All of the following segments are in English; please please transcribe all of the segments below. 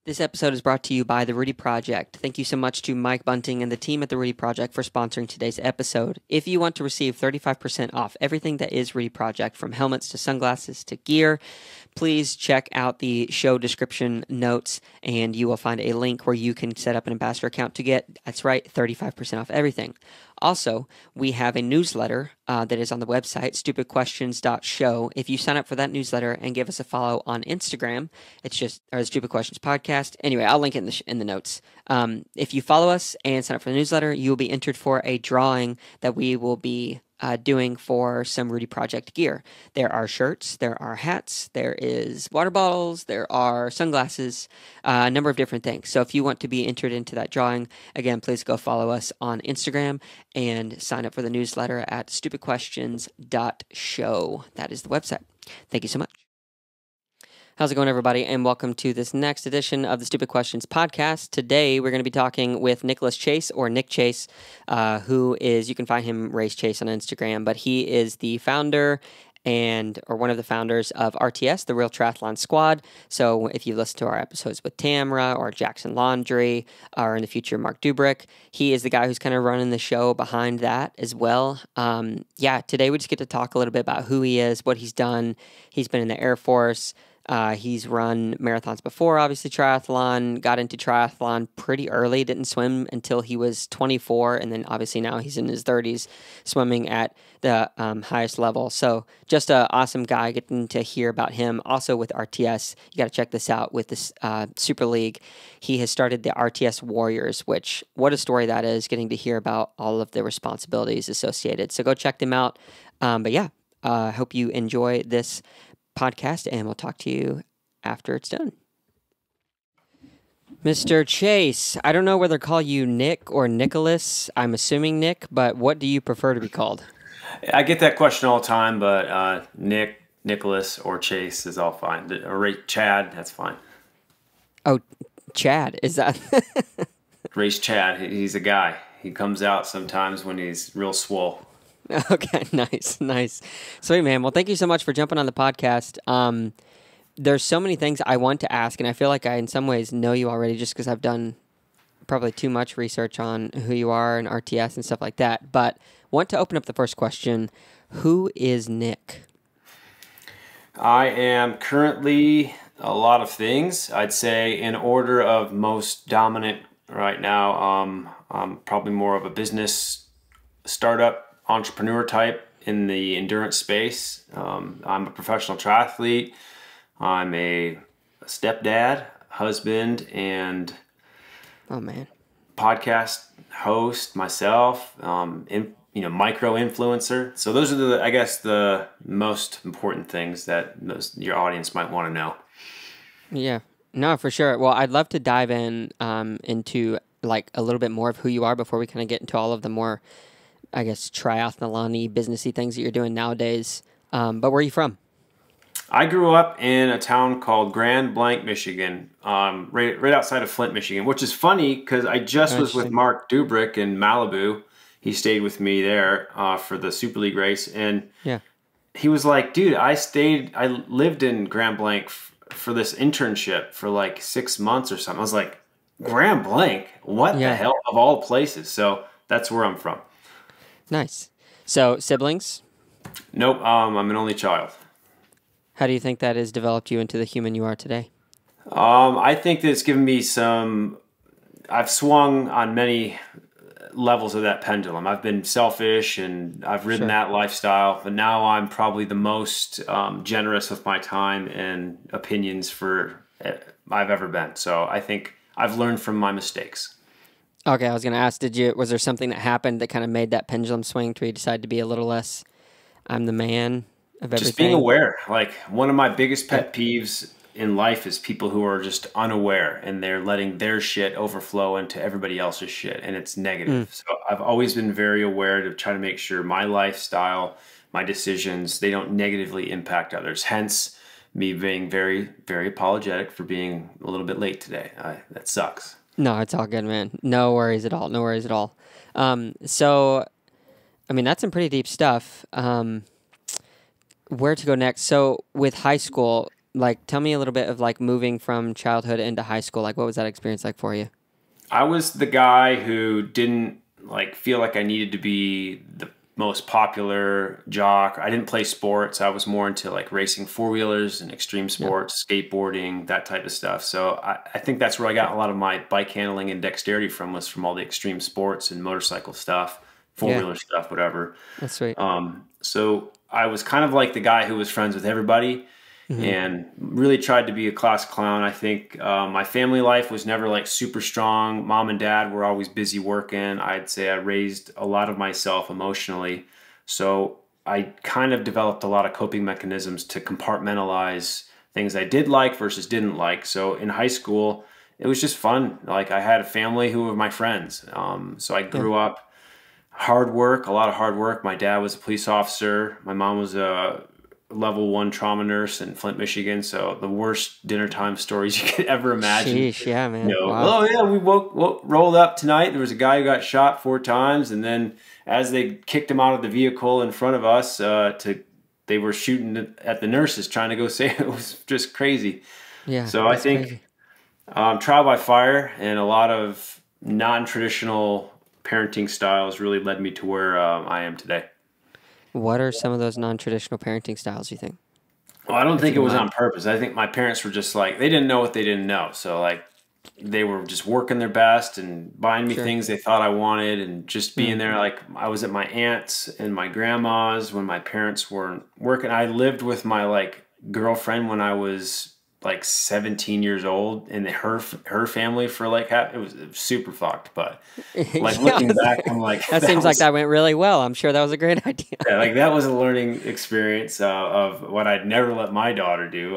This episode is brought to you by The Rudy Project. Thank you so much to Mike Bunting and the team at The Rudy Project for sponsoring today's episode. If you want to receive 35% off everything that is Rudy Project, from helmets to sunglasses to gear, please check out the show description notes and you will find a link where you can set up an ambassador account to get, that's right, 35% off everything. Also, we have a newsletter that is on the website, stupidquestions.show. If you sign up for that newsletter and give us a follow on Instagram, it's just our Stupid Questions Podcast. Anyway, I'll link it in the notes. If you follow us and sign up for the newsletter, you will be entered for a drawing that we will be doing for some Rudy Project gear. There are shirts, there are hats, there is water bottles, there are sunglasses, a number of different things. So if you want to be entered into that drawing, again, please go follow us on Instagram and sign up for the newsletter at stupidquestions.show. That is the website. Thank you so much. How's it going, everybody? And welcome to this next edition of the Stupid Questions Podcast. Today, we're going to be talking with Nicholas Chase, or Nick Chase, who is, you can find him Race Chase on Instagram, but he is the founder or one of the founders of RTS, the Real Triathlon Squad. So if you listen to our episodes with Tamra or Jackson Laundry, or in the future, Mark Dubrick, he is the guy who's kind of running the show behind that as well. Today we just get to talk a little bit about who he is, what he's done. He's been in the Air Force. He's run marathons before, obviously triathlon, got into triathlon pretty early, didn't swim until he was 24, and then obviously now he's in his 30s swimming at the highest level. So just an awesome guy, getting to hear about him. Also with RTS, you got to check this out with this Superleague. He has started the RTS Warriors, which, what a story that is, getting to hear about all of the responsibilities associated. So go check them out. I hope you enjoy this podcast, and we'll talk to you after it's done. Mr. Chase, I don't know whether to call you Nick or Nicholas. I'm assuming Nick, but what do you prefer to be called? I get that question all the time, but Nick, Nicholas, or Chase is all fine. Or Chad, that's fine. Oh, Chad, is that? Race Chad, he's a guy. He comes out sometimes when he's real swole. Okay, nice. Sweet, man. Well, thank you so much for jumping on the podcast. There's so many things I want to ask, and I feel like I, in some ways, know you already just because I've done probably too much research on who you are and RTS and stuff like that. But want to open up the first question. Who is Nick? I am currently a lot of things. I'd say in order of most dominant right now, I'm probably more of a business startup entrepreneur type in the endurance space. I'm a professional triathlete. I'm a stepdad, husband, and podcast host myself. Micro influencer. So those are the most important things that your audience might want to know. Yeah, no, for sure. Well, I'd love to dive into like a little bit more of who you are before we kind of get into all of the more, I guess, triathlon-y, businessy things that you're doing nowadays. But where are you from? I grew up in a town called Grand Blanc, Michigan, right outside of Flint, Michigan, which is funny because I just was with Mark Dubrick in Malibu. He stayed with me there for the Superleague race, and he was like, dude, I lived in Grand Blanc for this internship for like 6 months or something. I was like, Grand Blanc? What the hell, of all places? So that's where I'm from. Nice. So, siblings? Nope, I'm an only child. How do you think that has developed you into the human you are today? I think that it's given me I've swung on many levels of that pendulum. I've been selfish and I've ridden that lifestyle, but now I'm probably the most generous with my time and opinions I've ever been. So I think I've learned from my mistakes. Okay, I was going to ask, was there something that happened that kind of made that pendulum swing to where you decided to be a little less, I'm the man of everything? Just being aware. Like, one of my biggest pet peeves in life is people who are just unaware and they're letting their shit overflow into everybody else's shit, and it's negative. So I've always been very aware to try to make sure my lifestyle, my decisions, they don't negatively impact others. Hence, me being very, very apologetic for being a little bit late today. That sucks. No, it's all good, man. No worries at all. No worries at all. So, I mean, that's some pretty deep stuff. Where to go next? So, with high school, like, tell me a little bit of like moving from childhood into high school. Like, what was that experience like for you? I was the guy who didn't like feel like I needed to be the most popular jock. I didn't play sports. I was more into like racing four-wheelers and extreme sports, skateboarding, that type of stuff. So I think that's where I got a lot of my bike handling and dexterity from, was from all the extreme sports and motorcycle stuff, four-wheeler stuff, whatever. That's sweet. So I was kind of like the guy who was friends with everybody. And really tried to be a class clown. I think my family life was never like super strong. Mom and dad were always busy working. I'd say I raised a lot of myself emotionally. So I kind of developed a lot of coping mechanisms to compartmentalize things I did like versus didn't like. So in high school, it was just fun. Like, I had a family who were my friends. So I grew up hard work, a lot of hard work. My dad was a police officer. My mom was a level 1 trauma nurse in Flint, Michigan. So the worst dinner time stories you could ever imagine. Sheesh, yeah, man. You know, wow. Oh yeah, we rolled up tonight. There was a guy who got shot 4 times, and then as they kicked him out of the vehicle in front of us, they were shooting at the nurses trying to go save. It was just crazy. Yeah. So I think trial by fire and a lot of non-traditional parenting styles really led me to where I am today. What are some of those non-traditional parenting styles, you think? Well, I don't think it was on purpose. I think my parents were just like, they didn't know what they didn't know. So like, they were just working their best and buying me things they thought I wanted, and just being there. Like, I was at my aunt's and my grandma's when my parents weren't working. I lived with my like girlfriend when I was like 17 years old, and her family for like it was super fucked. But like, looking back, I'm like, that seems like that went really well. I'm sure that was a great idea. Yeah, like, that was a learning experience of what I'd never let my daughter do.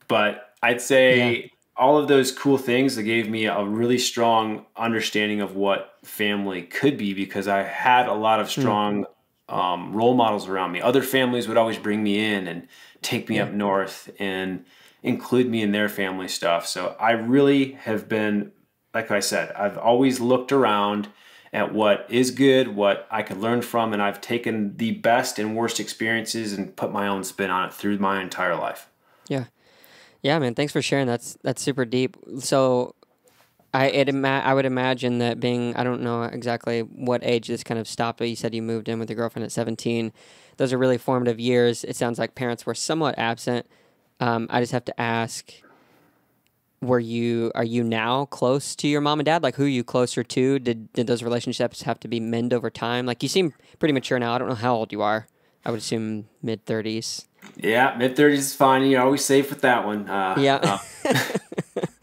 But I'd say all of those cool things that gave me a really strong understanding of what family could be, because I had a lot of strong role models around me. Other families would always bring me in and take me up north and include me in their family stuff. So I really have been, like I said, I've always looked around at what is good, what I could learn from, and I've taken the best and worst experiences and put my own spin on it through my entire life. Yeah. Yeah, man. Thanks for sharing. That's super deep. So I would imagine that being, I don't know exactly what age this kind of stopped, but you said you moved in with your girlfriend at 17. Those are really formative years. It sounds like parents were somewhat absent. I just have to ask, are you now close to your mom and dad? Like, who are you closer to? Did those relationships have to be mend over time? Like, you seem pretty mature now. I don't know how old you are. I would assume mid-30s. Yeah, mid-30s is fine. You're always safe with that one. But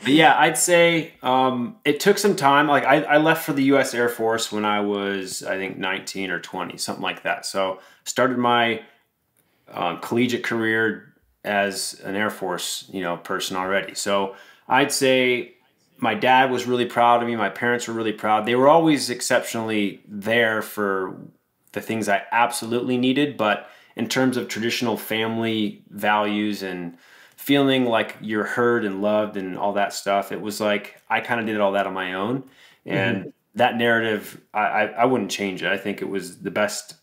yeah, I'd say it took some time. Like, I left for the U.S. Air Force when I was, I think, 19 or 20, something like that. So started my collegiate career as an Air Force, person already. So I'd say my dad was really proud of me. My parents were really proud. They were always exceptionally there for the things I absolutely needed. But in terms of traditional family values and feeling like you're heard and loved and all that stuff, it was like I kind of did all that on my own. And that narrative, I wouldn't change it. I think it was the best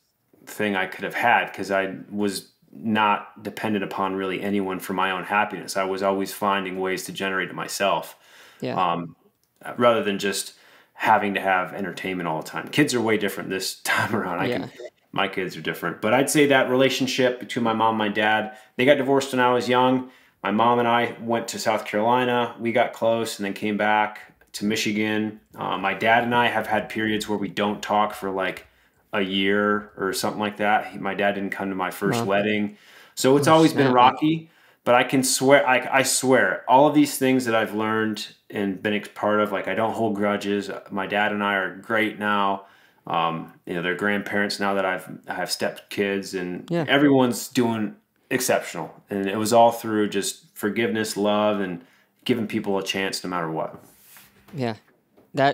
thing I could have had, because I was not dependent upon really anyone for my own happiness. I was always finding ways to generate it myself, rather than just having to have entertainment all the time. Kids are way different this time around. My kids are different. But I'd say that relationship between my mom and my dad, they got divorced when I was young. My mom and I went to South Carolina. We got close and then came back to Michigan. My dad and I have had periods where we don't talk for like a year or something like that. My dad didn't come to my first wedding. So it's always been rocky, but I can swear, I swear, all of these things that I've learned and been a part of, like, I don't hold grudges. My dad and I are great now. They're grandparents now that I have step kids, and everyone's doing exceptional. And it was all through just forgiveness, love, and giving people a chance no matter what. Yeah.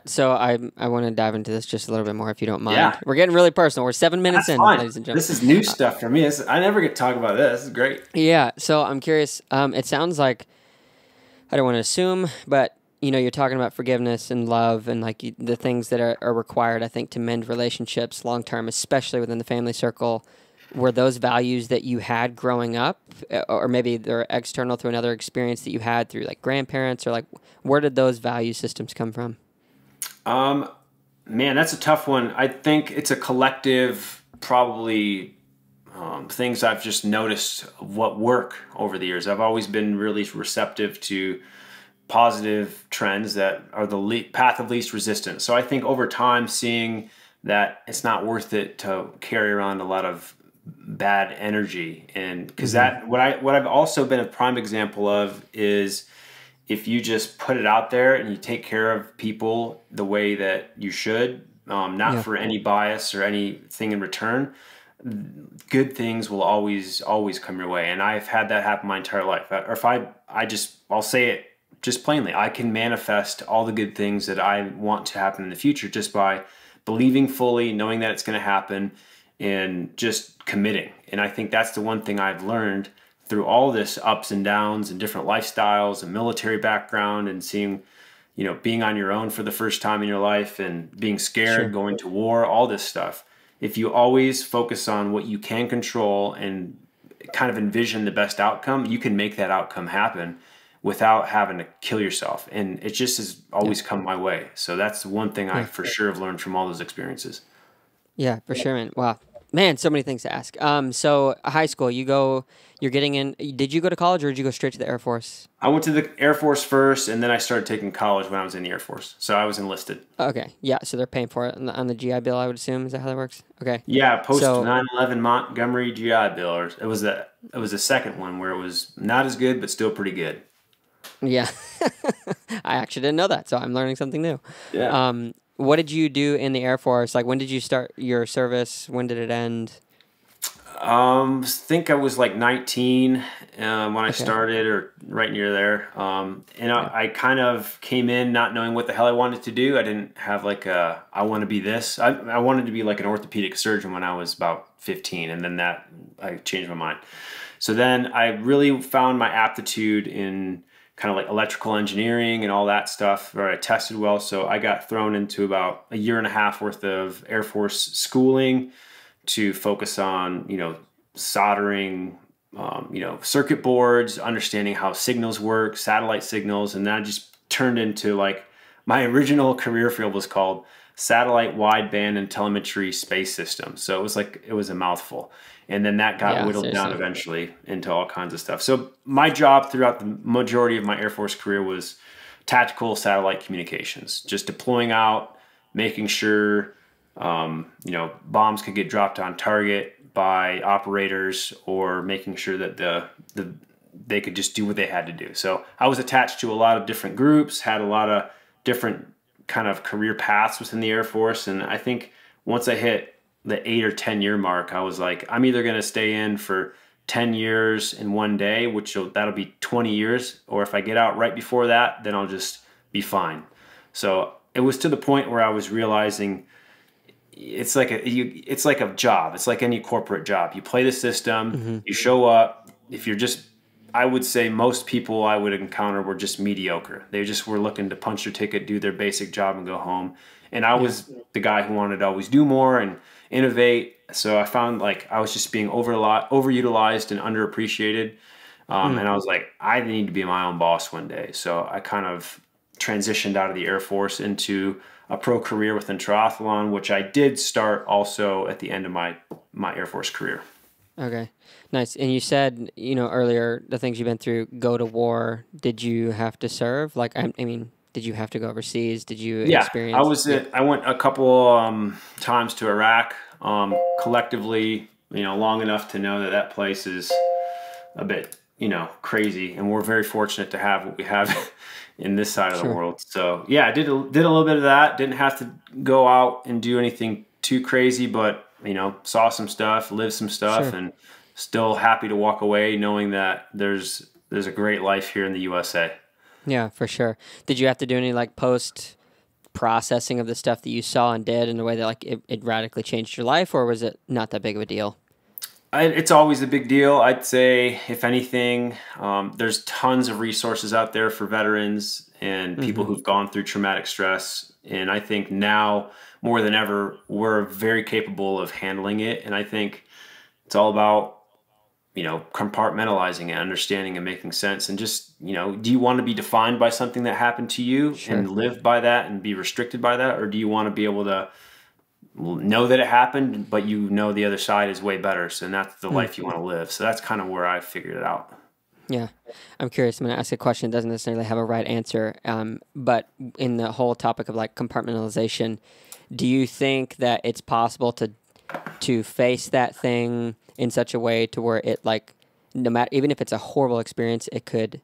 So I want to dive into this just a little bit more, if you don't mind. Yeah. We're getting really personal. We're 7 minutes in, ladies and gentlemen. This is new stuff for me. I never get to talk about this. This is great. Yeah. So I'm curious. It sounds like, I don't want to assume, but you're talking about forgiveness and love and like the things that are required, I think, to mend relationships long term, especially within the family circle. were those values that you had growing up, or maybe they're external through another experience that you had through like grandparents, or like where did those value systems come from? Man, that's a tough one. I think it's a collective, probably things I've just noticed of what work over the years. I've always been really receptive to positive trends that are the path of least resistance. So I think over time, seeing that it's not worth it to carry around a lot of bad energy, and because that what I've also been a prime example of is if you just put it out there and you take care of people the way that you should, not for any bias or anything in return, good things will always come your way. And I've had that happen my entire life. Or if I'll say it just plainly, I can manifest all the good things that I want to happen in the future just by believing fully, knowing that it's going to happen, and just committing. And I think that's the one thing I've learned through all this ups and downs and different lifestyles and military background, and seeing, being on your own for the first time in your life and being scared, going to war, all this stuff. If you always focus on what you can control and kind of envision the best outcome, you can make that outcome happen without having to kill yourself. And it just has always come my way. So that's the one thing I for sure have learned from all those experiences. Yeah, for sure, man. Wow. Man, so many things to ask. So high school, you're getting in. Did you go to college or did you go straight to the Air Force? I went to the Air Force first, and then I started taking college when I was in the Air Force. So I was enlisted. Okay. Yeah. So they're paying for it on the GI Bill, I would assume. Is that how that works? Okay. Yeah, post 9/11 Montgomery GI Bill. Or it was a second one where it was not as good, but still pretty good. Yeah. I actually didn't know that, so I'm learning something new. Yeah. What did you do in the Air Force? Like, when did you start your service? When did it end? Think I was like 19 when I started, or right near there. I kind of came in not knowing what the hell I wanted to do. I didn't have like I want to be this. I wanted to be like an orthopedic surgeon when I was about 15, and then I changed my mind. So then I really found my aptitude in kind of like electrical engineering and all that stuff, where I tested well. So I got thrown into about a year and a half worth of Air Force schooling to focus on, soldering, circuit boards, understanding how signals work, satellite signals. And that just turned into like my original career field was called satellite wideband and telemetry space systems. So it was a mouthful. And then that got whittled down eventually into all kinds of stuff. So my job throughout the majority of my Air Force career was tactical satellite communications, just deploying out, making sure, bombs could get dropped on target by operators, or making sure that they could just do what they had to do. So I was attached to a lot of different groups, had a lot of different kind of career paths within the Air Force. And I think once I hit the 8 or 10 year mark, I was like, I'm either going to stay in for 10 years in one day, that'll be 20 years. Or if I get out right before that, then I'll just be fine. So it was to the point where I was realizing it's like a job. It's like any corporate job. You play the system, you show up. I would say most people I would encounter were just mediocre. They just were looking to punch their ticket, do their basic job, and go home. And I was the guy who wanted to always do more and innovate. So I found like I was just being overutilized and underappreciated. And I was like, I need to be my own boss one day. So I kind of transitioned out of the Air Force into a pro career within triathlon, which I did start also at the end of my Air Force career. Okay, nice. And you said, earlier, the things you've been through, go to war. Did you have to serve? Like, I mean, did you have to go overseas? Did you experience? I went a couple times to Iraq, collectively, long enough to know that place is a bit, crazy. And we're very fortunate to have what we have in this side of the world. So yeah, I did a little bit of that. Didn't have to go out and do anything too crazy, but saw some stuff, lived some stuff, and still happy to walk away knowing that there's a great life here in the USA. Yeah, for sure. Did you have to do any like post processing of the stuff that you saw and did in a way that like it radically changed your life, or was it not that big of a deal? It's always a big deal. I'd say, if anything, there's tons of resources out there for veterans and people who've gone through traumatic stress. And I think now more than ever, we're very capable of handling it. And I think It's all about, compartmentalizing it, understanding and making sense. And just, do you want to be defined by something that happened to you and live by that and be restricted by that? Or do you want to be able to know that it happened, but the other side is way better. So that's the life you want to live. So that's kind of where I figured it out. Yeah. I'm curious. I'm going to ask a question that doesn't necessarily have a right answer. But in the whole topic of like compartmentalization, do you think that it's possible to face that thing in such a way to where it like, no matter, even if it's a horrible experience, it could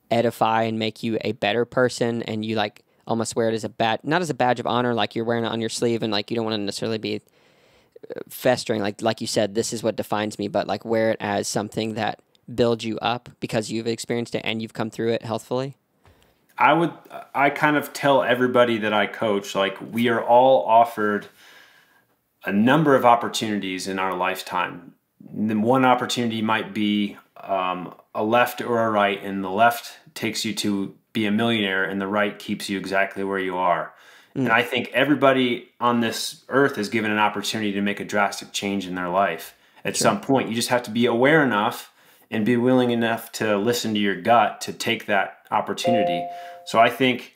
edify and make you a better person, and you like almost wear it as not as a badge of honor, like you're wearing it on your sleeve and like you don't want to necessarily be festering, like you said, this is what defines me, but like wear it as something that builds you up because you've experienced it and you've come through it healthfully? I kind of tell everybody that I coach, like, we are all offered a number of opportunities in our lifetime. One opportunity might be a left or a right, and the left takes you to be a millionaire and the right keeps you exactly where you are. And I think everybody on this earth is given an opportunity to make a drastic change in their life at some point. You just have to be aware enough and be willing enough to listen to your gut to take that opportunity. So I think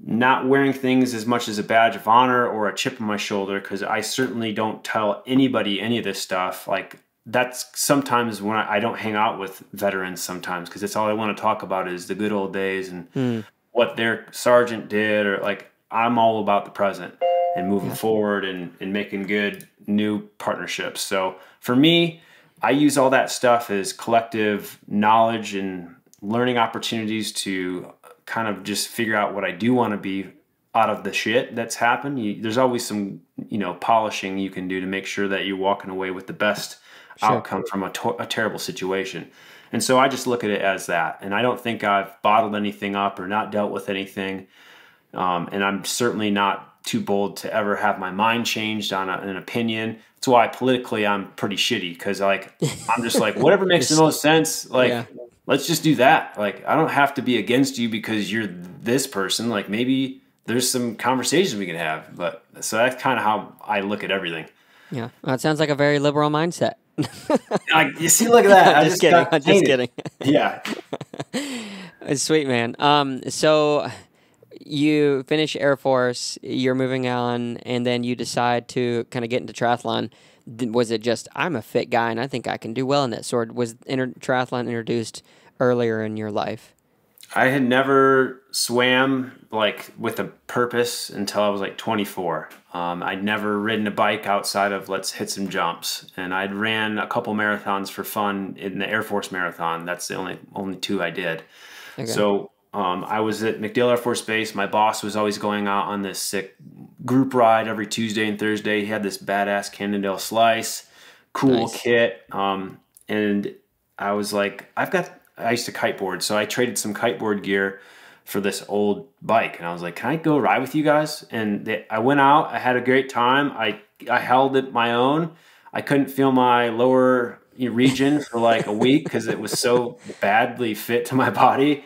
not wearing things as much as a badge of honor or a chip on my shoulder, because I certainly don't tell anybody any of this stuff. Like, that's sometimes when I don't hang out with veterans sometimes, because it's all I want to talk about is the good old days and what their sergeant did, or like, I'm all about the present and moving forward and making good new partnerships. So for me, I use all that stuff as collective knowledge and learning opportunities to kind of just figure out what I do want to be out of the shit that's happened. There's always some, polishing you can do to make sure that you're walking away with the best outcome from a terrible situation. And so I just look at it as that. And I don't think I've bottled anything up or not dealt with anything. And I'm certainly not too bold to ever have my mind changed on an opinion. That's why politically I'm pretty shitty, because like I'm just like, whatever makes the most sense. Like, let's just do that. Like, I don't have to be against you because you're this person. Like, maybe there's some conversations we can have. But so that's kind of how I look at everything. Yeah, well, it sounds like a very liberal mindset. Like, you see, look at that. I'm just kidding. I'm just kidding. Yeah. Sweet, man. So you finish Air Force, you're moving on, and then you decide to kind of get into triathlon. Was it just, I'm a fit guy and I think I can do well in this? Or was triathlon introduced earlier in your life? I had never swam like with a purpose until I was like 24. I'd never ridden a bike outside of let's hit some jumps. And I'd ran a couple marathons for fun in the Air Force marathon. That's the only two I did. Okay. So I was at MacDill Air Force Base. My boss was always going out on this sick group ride every Tuesday and Thursday. He had this badass Cannondale Slice, cool kit. And I was like, I used to kiteboard, so I traded some kiteboard gear for this old bike. And I was like, can I go ride with you guys? And I went out. I had a great time. I held it my own. I couldn't feel my lower region for like a week because it was so badly fit to my body.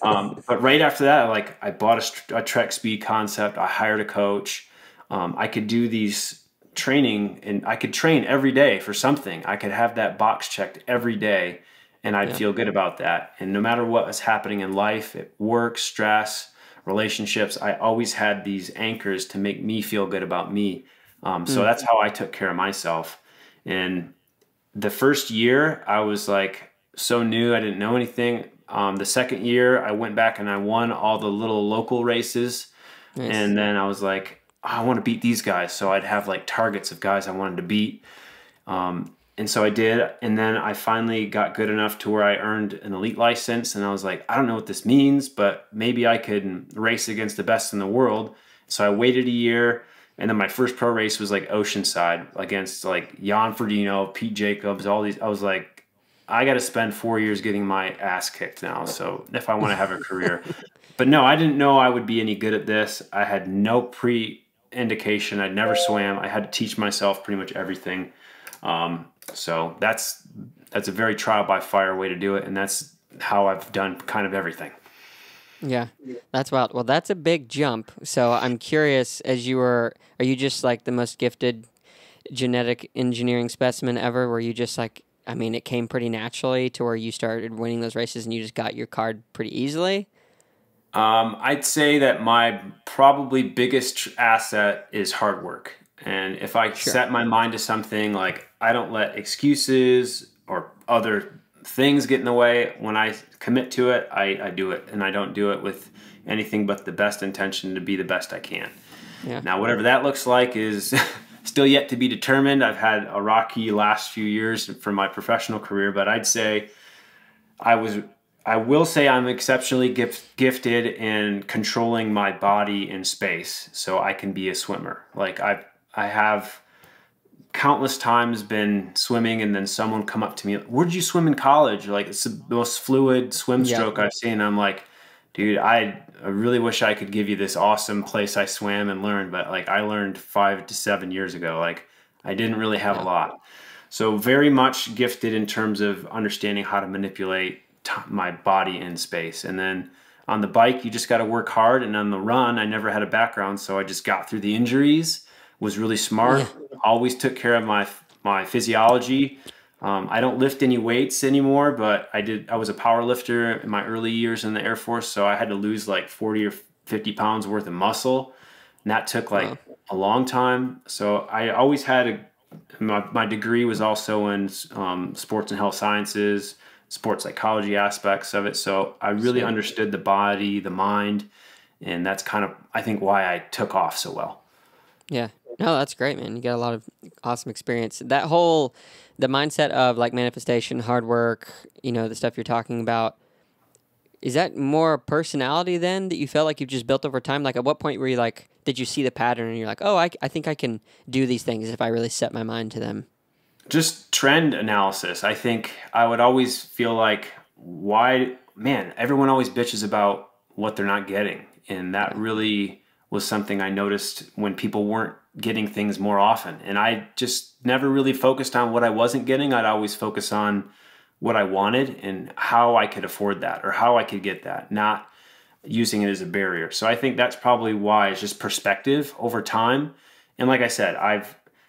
But right after that, I bought a Trek Speed Concept. I hired a coach. I could do these training, and I could train every day for something. I could have that box checked every day, and I'd feel good about that. And no matter what was happening in life, at work, stress, relationships, I always had these anchors to make me feel good about me. So that's how I took care of myself. And the first year, I was like so new, I didn't know anything. The second year, I went back and I won all the little local races. Nice. And then I was like, I want to beat these guys. So I'd have like targets of guys I wanted to beat. And so I did. And then I finally got good enough to where I earned an elite license. And I was like, I don't know what this means, but maybe I could race against the best in the world. So I waited a year. And then my first pro race was like Oceanside against like Jan Frodeno, Pete Jacobs, all these. I was like, I got to spend 4 years getting my ass kicked now. So if I want to have a career, but no, I didn't know I would be any good at this. I had no pre-indication. I'd never swam. I had to teach myself pretty much everything. So that's a very trial by fire way to do it. And that's how I've done kind of everything. Yeah, that's wild. Well, that's a big jump. So I'm curious, are you just like the most gifted genetic engineering specimen ever where you just like, I mean, it came pretty naturally to where you started winning those races and you just got your card pretty easily? I'd say that my probably biggest asset is hard work. And if I set my mind to something, like I don't let excuses or other things get in the way. When I commit to it, I do it. And I don't do it with anything but the best intention to be the best I can. Yeah. Now, whatever that looks like is still yet to be determined. I've had a rocky last few years for my professional career, but I'd say I will say I'm exceptionally gifted in controlling my body in space so I can be a swimmer. Like I have countless times been swimming and then someone come up to me, where'd you swim in college? Like it's the most fluid swim stroke I've seen. I'm like, dude, I really wish I could give you this awesome place I swam and learned, but like I learned 5 to 7 years ago. Like I didn't really have a lot. So very much gifted in terms of understanding how to manipulate my body in space. And then on the bike, you just got to work hard. And on the run, I never had a background, so I just got through the injuries, was really smart, always took care of my physiology. I don't lift any weights anymore, but I was a power lifter in my early years in the Air Force, so I had to lose like 40 or 50 pounds worth of muscle. And that took like a long time. So I always had my degree was also in sports and health sciences, sports psychology aspects of it. So I really understood the body, the mind, and that's kind of, I think, why I took off so well. Yeah. No, that's great, man. You got a lot of awesome experience. The mindset of like manifestation, hard work, the stuff you're talking about, is that more personality then that you felt like you've just built over time? Like at what point were you like, did you see the pattern and you're like, oh, I think I can do these things if I really set my mind to them? Just trend analysis. I think I would always feel like, everyone always bitches about what they're not getting. And that really was something I noticed when people weren't getting things more often. And I just never really focused on what I wasn't getting. I'd always focus on what I wanted and how I could afford that or how I could get that, not using it as a barrier. So I think that's probably why. It's just perspective over time. And like I said,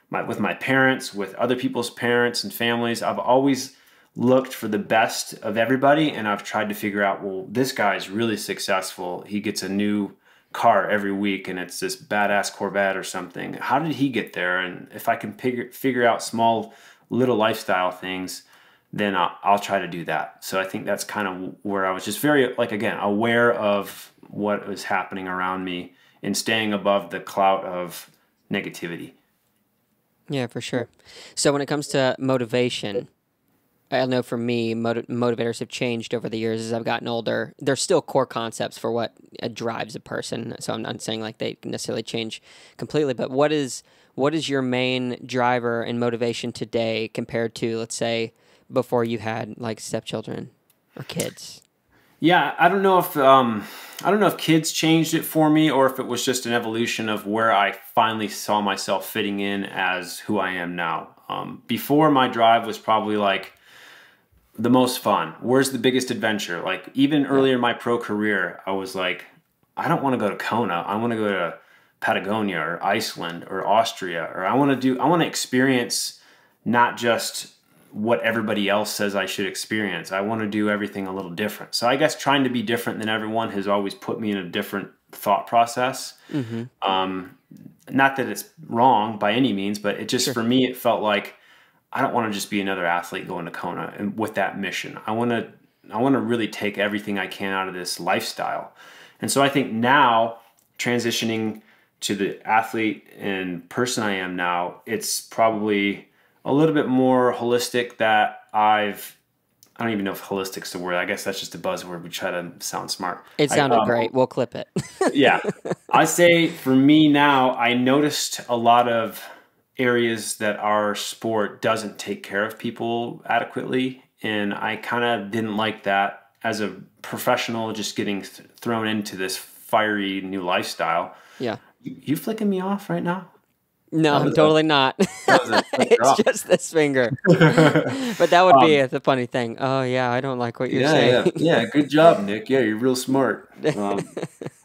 with my parents, with other people's parents and families, I've always looked for the best of everybody, and I've tried to figure out, well, this guy's really successful. He gets a new car every week, and it's this badass Corvette or something. How did he get there? And if I can figure out small little lifestyle things, then I'll try to do that. So I think that's kind of where I was just very, aware of what was happening around me and staying above the clout of negativity. Yeah, for sure. So when it comes to motivation, I know for me, motivators have changed over the years as I've gotten older. There's still core concepts for what drives a person. So I'm not saying like they necessarily change completely, but what is your main driver and motivation today compared to, let's say, before you had like stepchildren or kids? Yeah, I don't know if kids changed it for me or if it was just an evolution of where I finally saw myself fitting in as who I am now. Before, my drive was probably like the most fun. Where's the biggest adventure? Like even earlier in my pro career, I was like, I don't want to go to Kona. I want to go to Patagonia or Iceland or Austria, or I want to experience not just what everybody else says I should experience. I want to do everything a little different. So I guess trying to be different than everyone has always put me in a different thought process. Mm-hmm. Not that it's wrong by any means, but it just, for me, it felt like I don't want to just be another athlete going to Kona and with that mission. I want to really take everything I can out of this lifestyle. And so I think now, transitioning to the athlete and person I am now, it's probably a little bit more holistic that I don't even know if holistic's the word. I guess that's just a buzzword. We try to sound smart. It sounded great. We'll clip it. Yeah. I say for me now, I noticed a lot of areas that our sport doesn't take care of people adequately. And I kind of didn't like that as a professional, just getting thrown into this fiery new lifestyle. Yeah. You flicking me off right now? No, I'm totally not. It's just this finger. But that would be the funny thing. Oh, yeah, I don't like what you're saying. Yeah, good job, Nick. Yeah, you're real smart.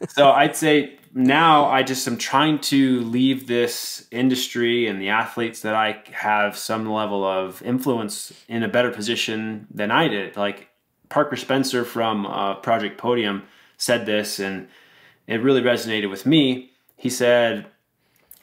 So I'd say now I just am trying to leave this industry and the athletes that I have some level of influence in a better position than I did. Like Parker Spencer from Project Podium said this, and it really resonated with me. He said,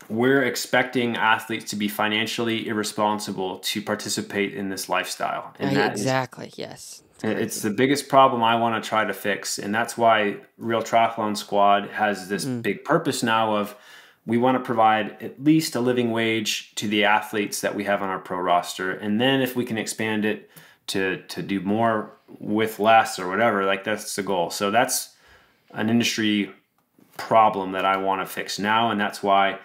we're expecting athletes to be financially irresponsible to participate in this lifestyle. And that exactly, yes. It's the biggest problem I want to try to fix. And that's why Real Triathlon Squad has this big purpose now of we want to provide at least a living wage to the athletes that we have on our pro roster. And then if we can expand it to do more with less or whatever, like that's the goal. So that's an industry problem that I want to fix now. And that's why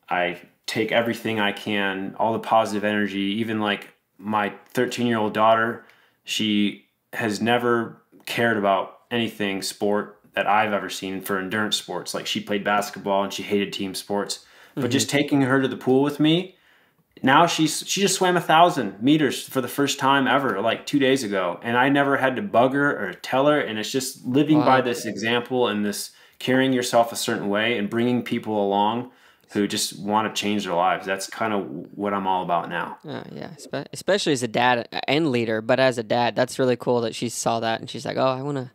I take everything I can, all the positive energy, even like my 13-year-old daughter, she has never cared about anything sport that I've ever seen for endurance sports. Like she played basketball and she hated team sports, but just taking her to the pool with me, now she just swam 1,000 meters for the first time ever, like 2 days ago. And I never had to bug her or tell her. And it's just living by this example and this carrying yourself a certain way and bringing people along who just want to change their lives. That's kind of what I'm all about now. Yeah, especially as a dad and leader, but as a dad, that's really cool that she saw that and she's like, "Oh, I want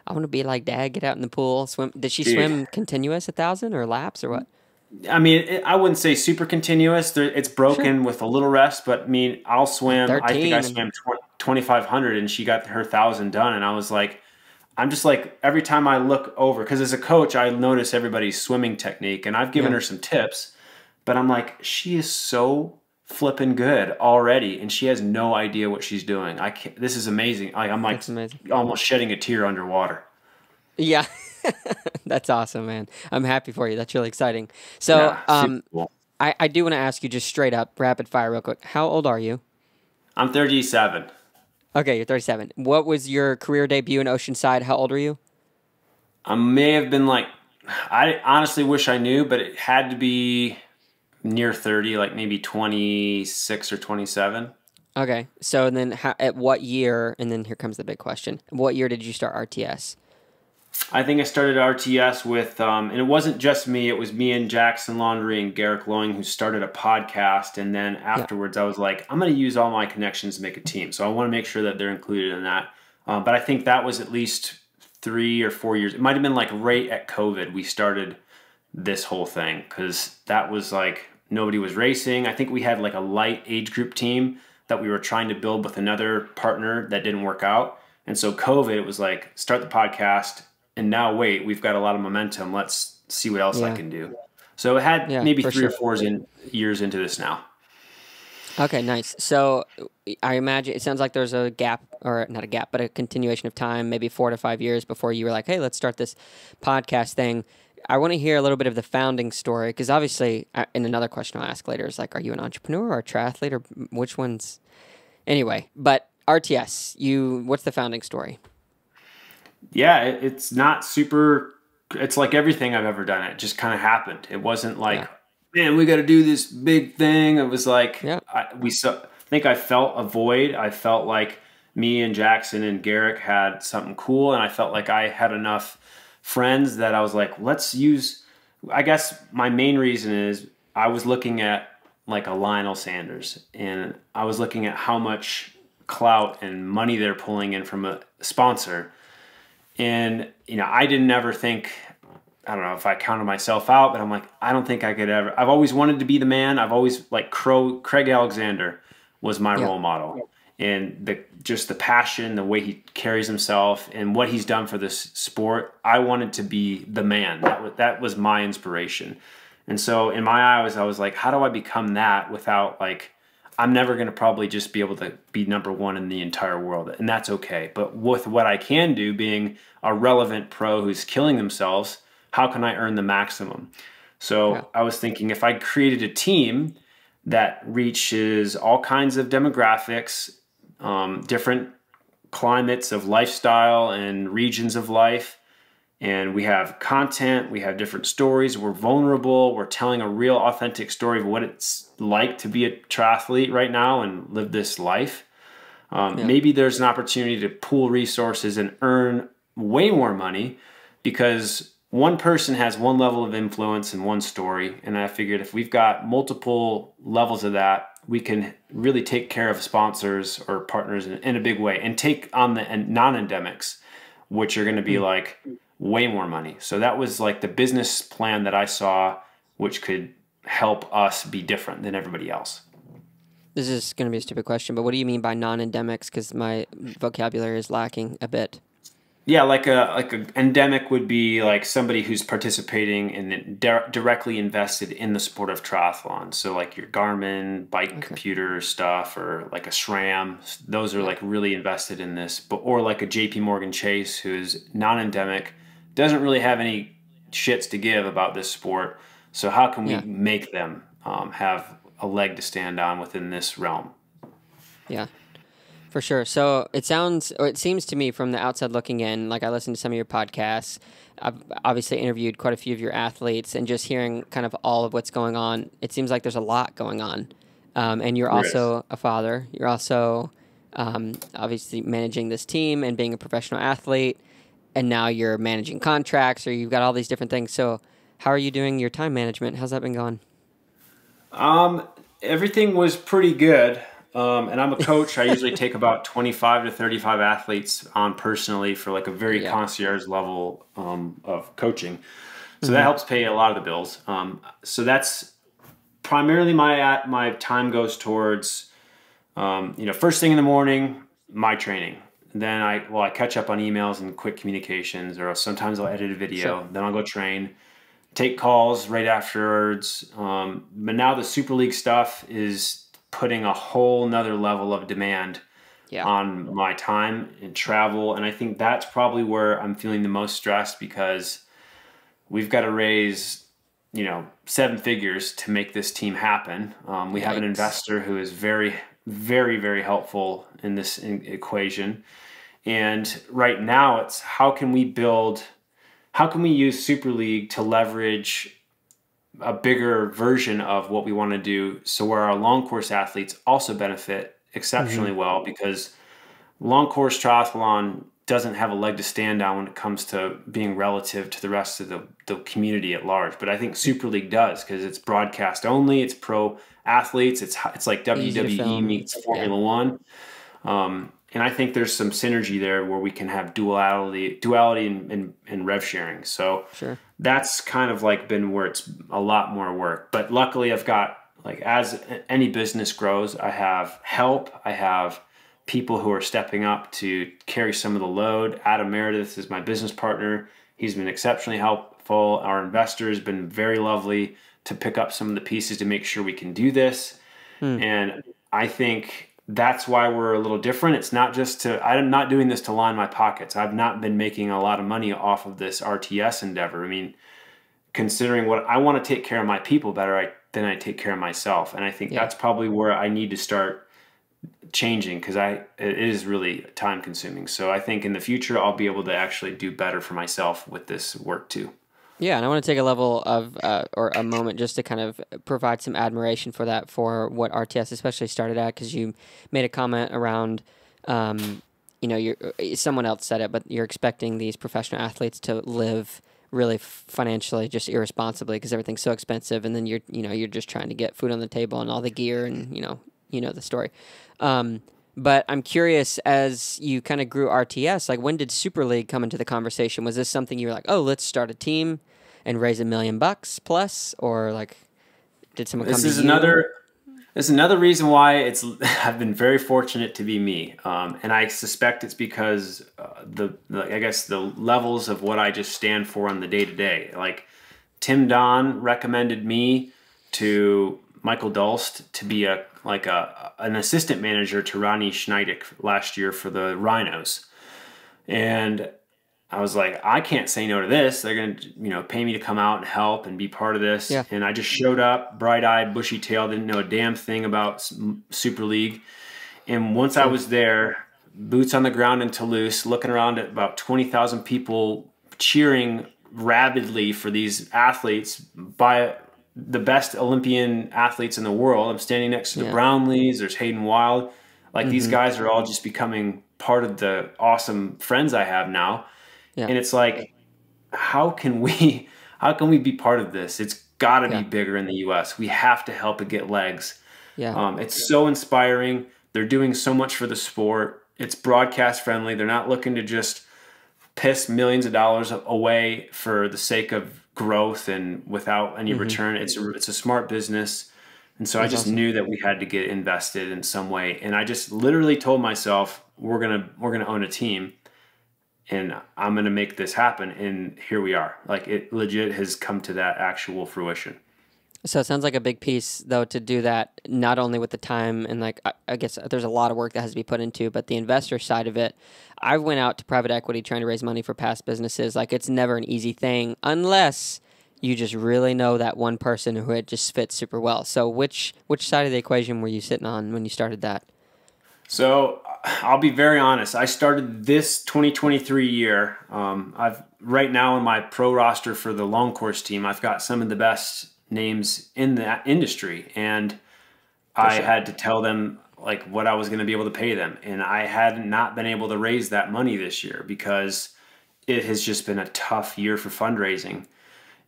to be like Dad, get out in the pool, swim." Did she swim continuous 1,000 or laps or what? I mean, I wouldn't say super continuous. It's broken with a little rest, but I mean, I'll swim. I think I swam 2,500 and she got her 1,000 done. And I was like, I'm just like, every time I look over, because as a coach, I notice everybody's swimming technique and I've given her some tips, but I'm like, she is so flipping good already. And she has no idea what she's doing. This is amazing. I'm like almost shedding a tear underwater. Yeah. That's awesome, man. I'm happy for you. That's really exciting. So, cool. I do want to ask you just straight up, rapid fire real quick. How old are you? I'm 37. Okay, you're 37. What was your career debut in Oceanside? How old were you? I may have been like, I honestly wish I knew, but it had to be near 30, like maybe 26 or 27. Okay, so then at what year, and then here comes the big question, what year did you start RTS? I think I started RTS with, and it wasn't just me, it was me and Jackson Laundrie and Garrick Loing who started a podcast. And then afterwards I was like, I'm going to use all my connections to make a team. So I want to make sure that they're included in that. But I think that was at least 3 or 4 years. It might have been like right at COVID we started this whole thing because that was like nobody was racing. I think we had like a light age group team that we were trying to build with another partner that didn't work out. And so COVID, it was like, start the podcast. And now, wait, we've got a lot of momentum. Let's see what else I can do. So it had maybe 3 or 4 years into this now. Okay, nice. So I imagine it sounds like there's a gap, or not a gap, but a continuation of time, maybe 4 to 5 years before you were like, hey, let's start this podcast thing. I want to hear a little bit of the founding story because obviously, and another question I'll ask later is like, are you an entrepreneur or a triathlete or which one's? Anyway, but RTS, what's the founding story? Yeah, it's not super, it's like everything I've ever done. It just kind of happened. It wasn't like, man, we got to do this big thing. It was like, I think I felt a void. I felt like me and Jackson and Garrick had something cool. And I felt like I had enough friends that I was like, let's use, I guess my main reason is I was looking at like a Lionel Sanders and I was looking at how much clout and money they're pulling in from a sponsor. And, I didn't ever think, I don't know if I counted myself out, but I'm like, I don't think I could ever. I've always wanted to be the man. I've always, like, Craig Alexander was my role model. And just the passion, the way he carries himself and what he's done for this sport, I wanted to be the man. That was my inspiration. And so in my eyes, I was like, how do I become that without, like, I'm never going to probably just be able to be #1 in the entire world, and that's okay. But with what I can do, being a relevant pro who's killing themselves, how can I earn the maximum? So I was thinking if I created a team that reaches all kinds of demographics, different climates of lifestyle and regions of life, and we have content, we have different stories, we're vulnerable, we're telling a real authentic story of what it's like to be a triathlete right now and live this life. Maybe there's an opportunity to pool resources and earn way more money because one person has one level of influence and one story. And I figured if we've got multiple levels of that, we can really take care of sponsors or partners in a big way and take on the non-endemics, which are going to be like way more money. So that was like the business plan that I saw, which could help us be different than everybody else. This is going to be a stupid question, but what do you mean by non-endemics? Because my vocabulary is lacking a bit. Yeah, like a endemic would be like somebody who's participating and directly invested in the sport of triathlon. So like your Garmin bike computer stuff, or like a SRAM, those are like really invested in this. But or like a JP Morgan Chase, who's non-endemic, doesn't really have any shits to give about this sport. So how can we make them have a leg to stand on within this realm? Yeah. For sure. So it seems to me from the outside looking in, like I listened to some of your podcasts. I've obviously interviewed quite a few of your athletes, and just hearing kind of all of what's going on, it seems like there's a lot going on. And you're also a father. You're also obviously managing this team and being a professional athlete, and now you're managing contracts, or you've got all these different things. So how are you doing your time management? How's that been going? Everything was pretty good. And I'm a coach. I usually take about 25 to 35 athletes on personally for like a very concierge level of coaching. So that helps pay a lot of the bills. So that's primarily my time goes towards, first thing in the morning, my training. Then I catch up on emails and quick communications, or sometimes I'll edit a video. Sure. Then I'll go train, take calls right afterwards. But now the Superleague stuff is putting a whole nother level of demand on my time and travel. And I think that's probably where I'm feeling the most stressed, because we've got to raise, 7 figures to make this team happen. We have an investor who is very, very, very helpful in this equation. And right now it's how can we use Superleague to leverage a bigger version of what we want to do, so where our long course athletes also benefit exceptionally well, because long course triathlon doesn't have a leg to stand on when it comes to being relative to the rest of the community at large. But I think Superleague does, because it's broadcast only, it's pro athletes, it's like WWE meets Formula One. And I think there's some synergy there where we can have duality and rev sharing. So that's kind of like been where it's a lot more work. But luckily I've got, like, as any business grows, I have help. I have people who are stepping up to carry some of the load. Adam Meredith is my business partner. He's been exceptionally helpful. Our investor has been very lovely to pick up some of the pieces to make sure we can do this. And I think that's why we're a little different. It's not just I'm not doing this to line my pockets. I've not been making a lot of money off of this RTS endeavor. I mean, considering what I want to take care of my people better than I take care of myself. And I think that's probably where I need to start changing, because it is really time consuming. So I think in the future, I'll be able to actually do better for myself with this work too. Yeah, and I want to take a level of, or a moment just to kind of provide some admiration for that, for what RTS especially started at, because you made a comment around, someone else said it, but you're expecting these professional athletes to live really financially just irresponsibly because everything's so expensive, and then you're just trying to get food on the table and all the gear, and the story. But I'm curious, as you kind of grew RTS, like, when did Superleague come into the conversation? Was this something you were like, oh, let's start a team and raise $1 million plus, or like, did someone come to you? This is another reason why I've been very fortunate to be me, and I suspect it's because I guess the levels of what I just stand for on the day to day. Like, Tim Don recommended me to Michael Dulst to be an assistant manager to Ronnie Schneidick last year for the Rhinos. And I was like, I can't say no to this. They're going to, pay me to come out and help and be part of this. Yeah. And I just showed up, bright-eyed, bushy-tailed, didn't know a damn thing about Super League. And once I was there, boots on the ground in Toulouse, looking around at about 20,000 people cheering rabidly for these athletes by the best Olympian athletes in the world. I'm standing next to the Brownlees. There's Hayden Wild. Like, these guys are all just becoming part of the awesome friends I have now. Yeah. And it's like, how can we be part of this? It's got to be Yeah. bigger in the U.S. We have to help it get legs. Yeah. It's so inspiring. They're doing so much for the sport. It's broadcast friendly. They're not looking to just piss millions of dollars away for the sake of growth and without any return. It's a smart business. And so I That's just awesome. knew that we had to get invested in some way. And I just literally told myself, we're gonna own a team and I'm gonna make this happen. And here we are. Like, it legit has come to that actual fruition. So it sounds like a big piece, though, to do that, not only with the time and like I guess there's a lot of work that has to be put into, but the investor side of it. I went out to private equity trying to raise money for past businesses. Like, it's never an easy thing unless you just really know that one person who it just fits super well. So which side of the equation were you sitting on when you started that? So I'll be very honest. I started this 2023 year. I've right now in my pro roster for the long course team, I've got some of the best names in that industry, and I had to tell them like what I was going to be able to pay them, and I had not been able to raise that money this year because it has just been a tough year for fundraising.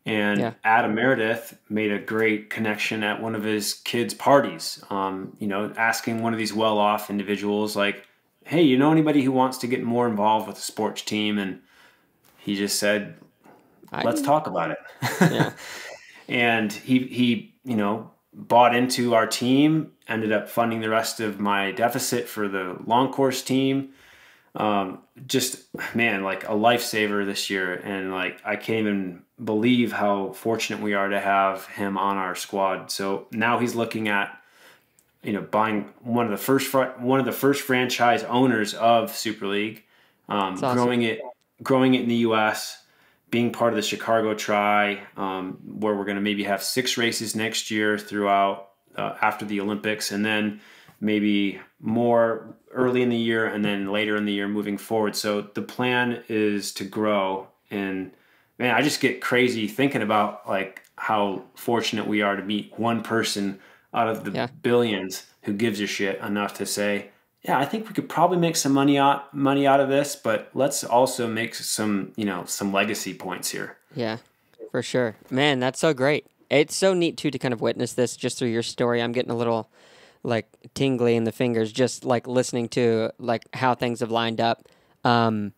And Yeah. Adam Meredith made a great connection at one of his kids' parties, asking one of these well-off individuals like, hey, you know anybody who wants to get more involved with the sports team? And he just said, I let's do. talk about it. Yeah. And he bought into our team, ended up funding the rest of my deficit for the long course team. Just, man, like a lifesaver this year. And like, I can't even believe how fortunate we are to have him on our squad. So now he's looking at, buying one of the first franchise owners of Superleague, It's awesome. growing it in the U.S., being part of the Chicago Tri, where we're going to maybe have 6 races next year throughout after the Olympics, and then maybe more early in the year and then later in the year moving forward. So the plan is to grow. And man, I just get crazy thinking about like how fortunate we are to meet one person out of the Yeah. billions who gives a shit enough to say, yeah, I think we could probably make some money out of this, but let's also make some legacy points here. Yeah, for sure. Man, that's so great. It's so neat too to kind of witness this just through your story. I'm getting a little like tingly in the fingers just like listening to like how things have lined up. Um,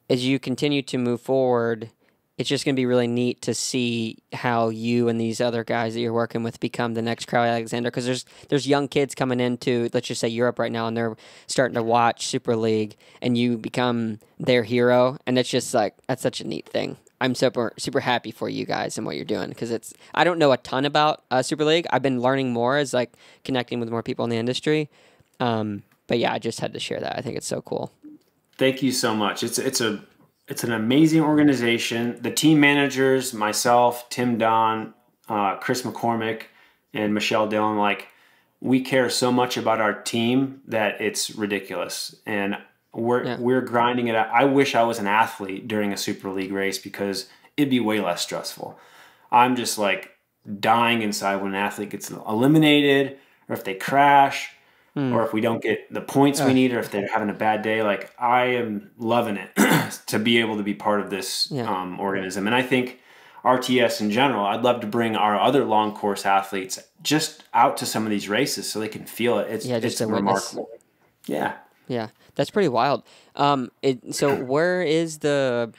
as you continue to move forward, it's just going to be really neat to see how you and these other guys that you're working with become the next Crowley Alexander. Because there's young kids coming into, let's just say, Europe right now, and they're starting to watch Super League, and you become their hero, and it's just like that's such a neat thing. I'm super happy for you guys and what you're doing because I don't know a ton about Super League. I've been learning more as like connecting with more people in the industry. But yeah, I just had to share that. I think it's so cool. Thank you so much. It's an amazing organization. The team managers, myself, Tim Don, Chris McCormick, and Michelle Dillon, like, we care so much about our team that it's ridiculous. And Yeah. we're grinding it out. I wish I was an athlete during a Super League race because it'd be way less stressful. I'm just like dying inside when an athlete gets eliminated or if they crash or if we don't get the points we need, or if they're having a bad day. Like, I am loving it to be able to be part of this Yeah. organism. And I think RTS in general, I'd love to bring our other long course athletes just out to some of these races so they can feel it. Yeah, just It's to witness. remarkable. Yeah. Yeah, that's pretty wild. So where is the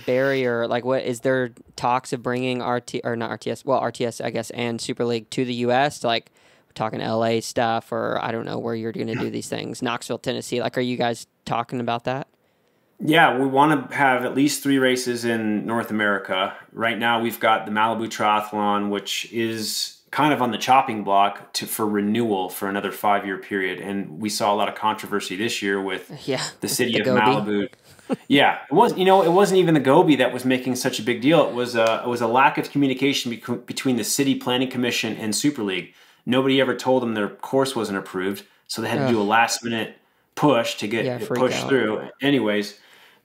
barrier? Like, what is there talks of bringing RT or not RTS? Well, RTS, I guess, and Super League to the U.S. Like, we're talking LA stuff, or I don't know where you're going to do these things. Knoxville, Tennessee. Like, are you guys talking about that? Yeah, we want to have at least 3 races in North America. Right now, we've got the Malibu Triathlon, which is kind of on the chopping block for renewal for another 5-year period. And we saw a lot of controversy this year with Yeah, the city the of Gobi. Malibu. Yeah, it wasn't even the Gobi that was making such a big deal. It was a lack of communication between the city planning commission and Super League. Nobody ever told them their course wasn't approved, so they had to Ugh, do a last minute push to get yeah, it freak pushed out. through. Anyways,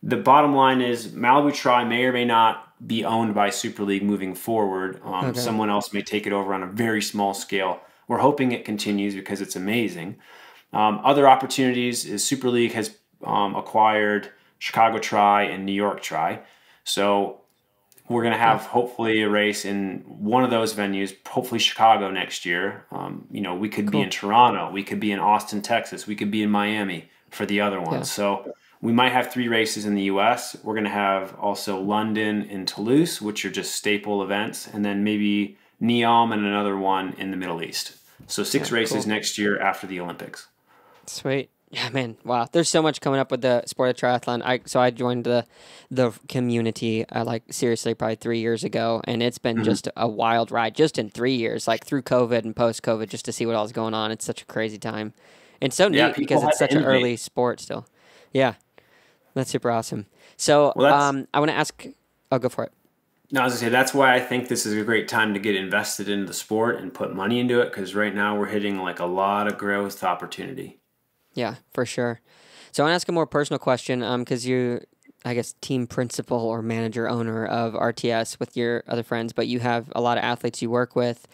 the bottom line is Malibu Tri may or may not be owned by Super League moving forward. Okay. Someone else may take it over on a very small scale. We're hoping it continues because it's amazing. Other opportunities is Super League has acquired Chicago Tri and New York Tri. So we're going to have hopefully a race in one of those venues, hopefully Chicago next year. We could be in Toronto, we could be in Austin, Texas, we could be in Miami for the other ones. So we might have 3 races in the US. We're going to have also London and Toulouse, which are just staple events, and then maybe Neom and another one in the Middle East. So 6 races next year after the Olympics. Sweet. Yeah, man. Wow. There's so much coming up with the sport of triathlon. I joined the community seriously probably 3 years ago, and it's been just a wild ride just in 3 years, like through COVID and post COVID, just to see what all's going on. It's such a crazy time. And so neat because it's such an early sport still. Yeah. That's super awesome. So I want to ask, go for it. No, I was going to say, that's why I think this is a great time to get invested into the sport and put money into it, because right now we're hitting like a lot of growth opportunity. Yeah, for sure. So I want to ask a more personal question, because you're, I guess, team principal or manager owner of RTS with your other friends, but you have a lot of athletes you work with.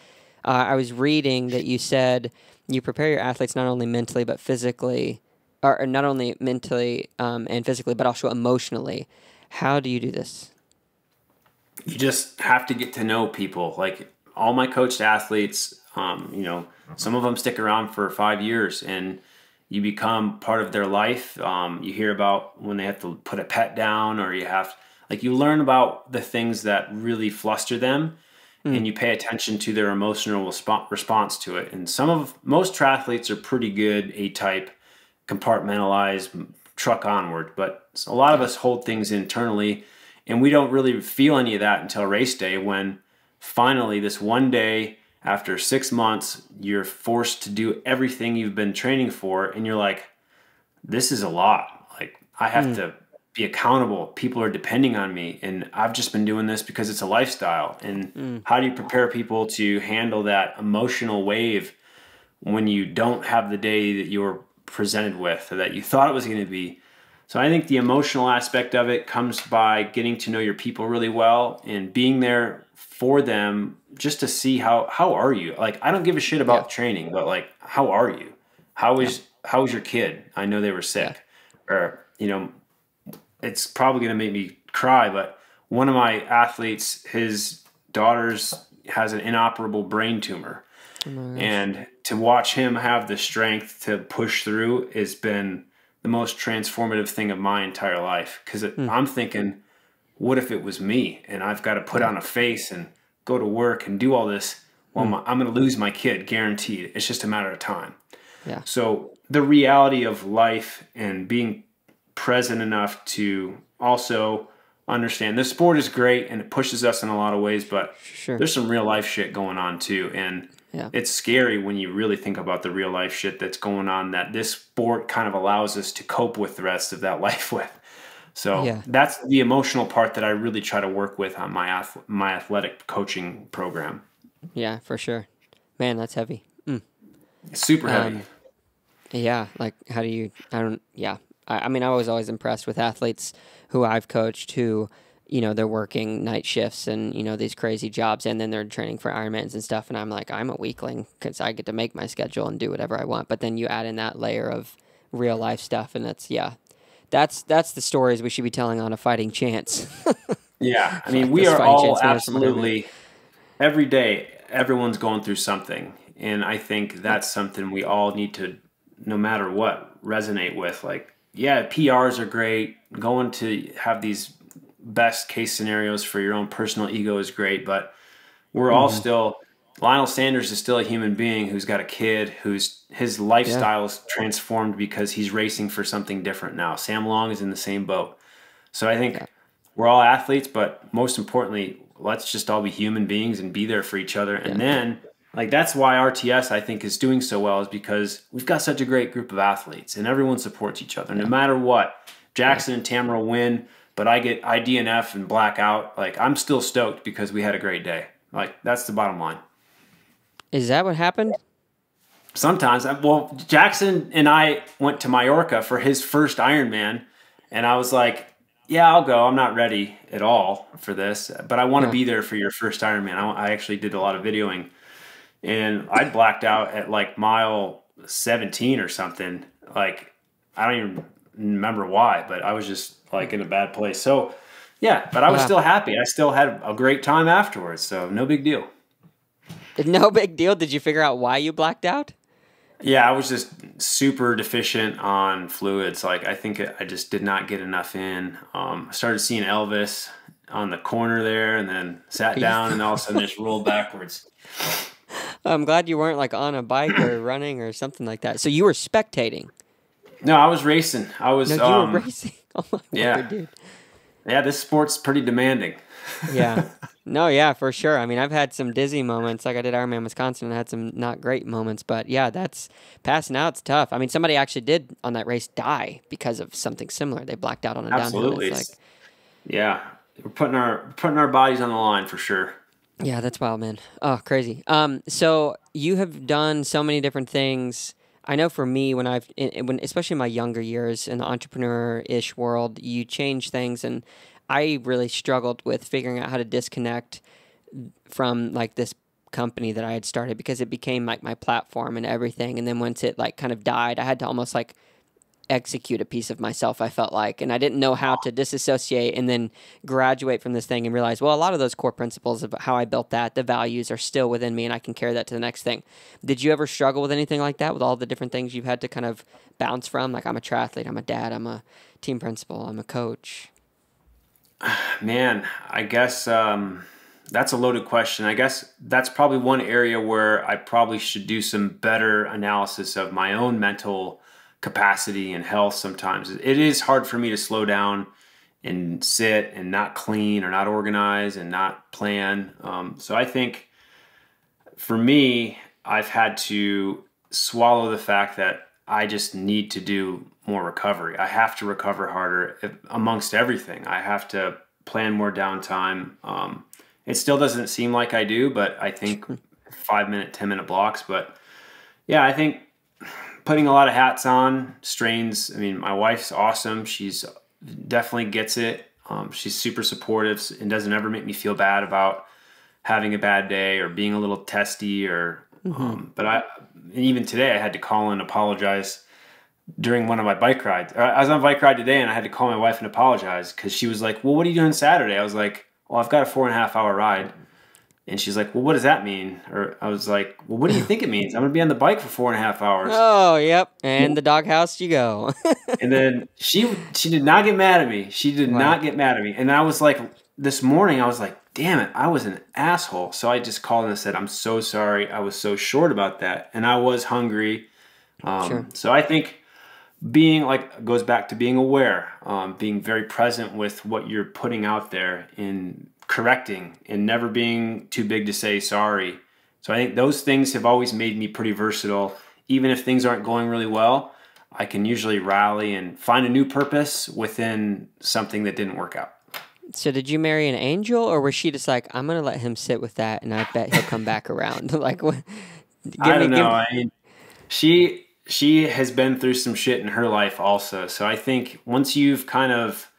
I was reading that you said you prepare your athletes not only mentally but physically, or not only mentally and physically, but also emotionally. How do you do this? You just have to get to know people. Like all my coached athletes, some of them stick around for 5 years, and you become part of their life. You hear about when they have to put a pet down, or you learn about the things that really fluster them, and you pay attention to their emotional response to it. And most triathletes are pretty good A-type, compartmentalized, truck onward, but a lot of us hold things internally, and we don't really feel any of that until race day, when finally this one day after 6 months, you're forced to do everything you've been training for, and you're like, this is a lot. Like, I have to be accountable. People are depending on me, and I've just been doing this because it's a lifestyle. And how do you prepare people to handle that emotional wave when you don't have the day that you were presented with or that you thought it was going to be? So I think the emotional aspect of it comes by getting to know your people really well and being there for them, just to see how are you? Like, I don't give a shit about training, but like, how are you? How was your kid? I know they were sick, or it's probably going to make me cry, but one of my athletes, his daughter's has an inoperable brain tumor. And to watch him have the strength to push through has been the most transformative thing of my entire life. Because I'm thinking, what if it was me and I've got to put on a face and go to work and do all this? Well, I'm going to lose my kid, guaranteed. It's just a matter of time. Yeah. So the reality of life and being present enough to also understand this sport is great and it pushes us in a lot of ways, but there's some real life shit going on too. And it's scary when you really think about the real life shit that's going on that this sport kind of allows us to cope with the rest of that life with. So that's the emotional part that I really try to work with on my athletic coaching program. Yeah, for sure. Man, that's heavy. It's super heavy. Yeah, like how do you, I mean, I was always impressed with athletes who I've coached who, they're working night shifts and, these crazy jobs, and then they're training for Ironmans and stuff. And I'm like, I'm a weakling because I get to make my schedule and do whatever I want. But then you add in that layer of real life stuff, and that's the stories we should be telling on A Fighting Chance. Yeah, I mean, we are all absolutely, every day, everyone's going through something. And I think that's something we all need to, no matter what, resonate with. Like, PRs are great. Going to have these best case scenarios for your own personal ego is great, but we're all still, Lionel Sanders is still a human being who's got a kid, his lifestyle is transformed because he's racing for something different now. Sam Long is in the same boat. So I think we're all athletes, but most importantly, let's just all be human beings and be there for each other. And then, like, that's why RTS, I think, is doing so well, is because we've got such a great group of athletes and everyone supports each other. No matter what, Jackson and Tamara win, but I get IDNF and black out. Like, I'm still stoked because we had a great day. Like, that's the bottom line. Is that what happened? Sometimes. Well, Jackson and I went to Mallorca for his first Ironman, and I was like, yeah, I'll go. I'm not ready at all for this, but I want to be there for your first Ironman. I actually did a lot of videoing, and I blacked out at like mile 17 or something. Like, I don't even remember why, but I was just like in a bad place. So Yeah, but I was Wow. still happy. I still had a great time afterwards, so no big deal. No big deal. Did you figure out why you blacked out? Yeah, I was just super deficient on fluids. Like I think I just did not get enough in. I started seeing Elvis on the corner there, and then sat down, and all of a sudden just rolled backwards. I'm glad you weren't like on a bike or running or something like that. So you were spectating. No, I was racing. I No, was you were racing. Oh my word, yeah. dude. Yeah, this sport's pretty demanding. Yeah. No, yeah, for sure. I mean, I've had some dizzy moments, like I did Ironman Wisconsin, and I had some not great moments. But yeah, that's passing out's tough. I mean, somebody actually did on that race die because of something similar. They blacked out on a downhill. Absolutely. It's like, Yeah, we're putting our bodies on the line for sure. yeah, that's wild, man. Oh, crazy. So you have done so many different things. I know for me, when especially in my younger years in the entrepreneur-ish world, you change things, and I really struggled with figuring out how to disconnect from like this company that I had started because it became like my platform and everything. And then once it like kind of died, I had to almost like execute a piece of myself, I felt like, and I didn't know how to disassociate and then graduate from this thing and realize, well, a lot of those core principles of how I built that, the values are still within me and I can carry that to the next thing. Did you ever struggle with anything like that, with all the different things you've had to kind of bounce from? Like, I'm a triathlete, I'm a dad, I'm a team principal, I'm a coach. Man, I guess that's a loaded question. I guess that's probably one area where I probably should do some better analysis of my own mental capacity and health sometimes. It is hard for me to slow down and sit and not clean or not organize and not plan. So I think for me, I've had to swallow the fact that I just need to do more recovery. I have to recover harder amongst everything. I have to plan more downtime. It still doesn't seem like I do, but I think 5-minute, 10-minute blocks. But yeah, I think putting a lot of hats on strains. I mean, my wife's awesome. She's definitely gets it. She's super supportive and doesn't ever make me feel bad about having a bad day or being a little testy or, but even today I had to call and apologize during one of my bike rides. I was on a bike ride today and I had to call my wife and apologize because she was like, well, what are you doing Saturday? I was like, well, I've got a 4.5 hour ride. And she's like, well, what does that mean? Or I was like, well, what do you think it means? I'm going to be on the bike for 4.5 hours. Oh, yep. And the doghouse you go. And then she did not get mad at me. She did not get mad at me. And I was like, this morning, I was like, damn it, I was an asshole. So I just called and said, I'm so sorry. I was so short about that. And I was hungry. Sure. So I think being like, goes back to being aware, being very present with what you're putting out there in correcting and never being too big to say sorry. So I think those things have always made me pretty versatile. Even if things aren't going really well, I can usually rally and find a new purpose within something that didn't work out. So did you marry an angel, or was she just like, I'm going to let him sit with that and I bet he'll come back around? Like, what? I don't know. I mean, she has been through some shit in her life also. So I think once you've kind of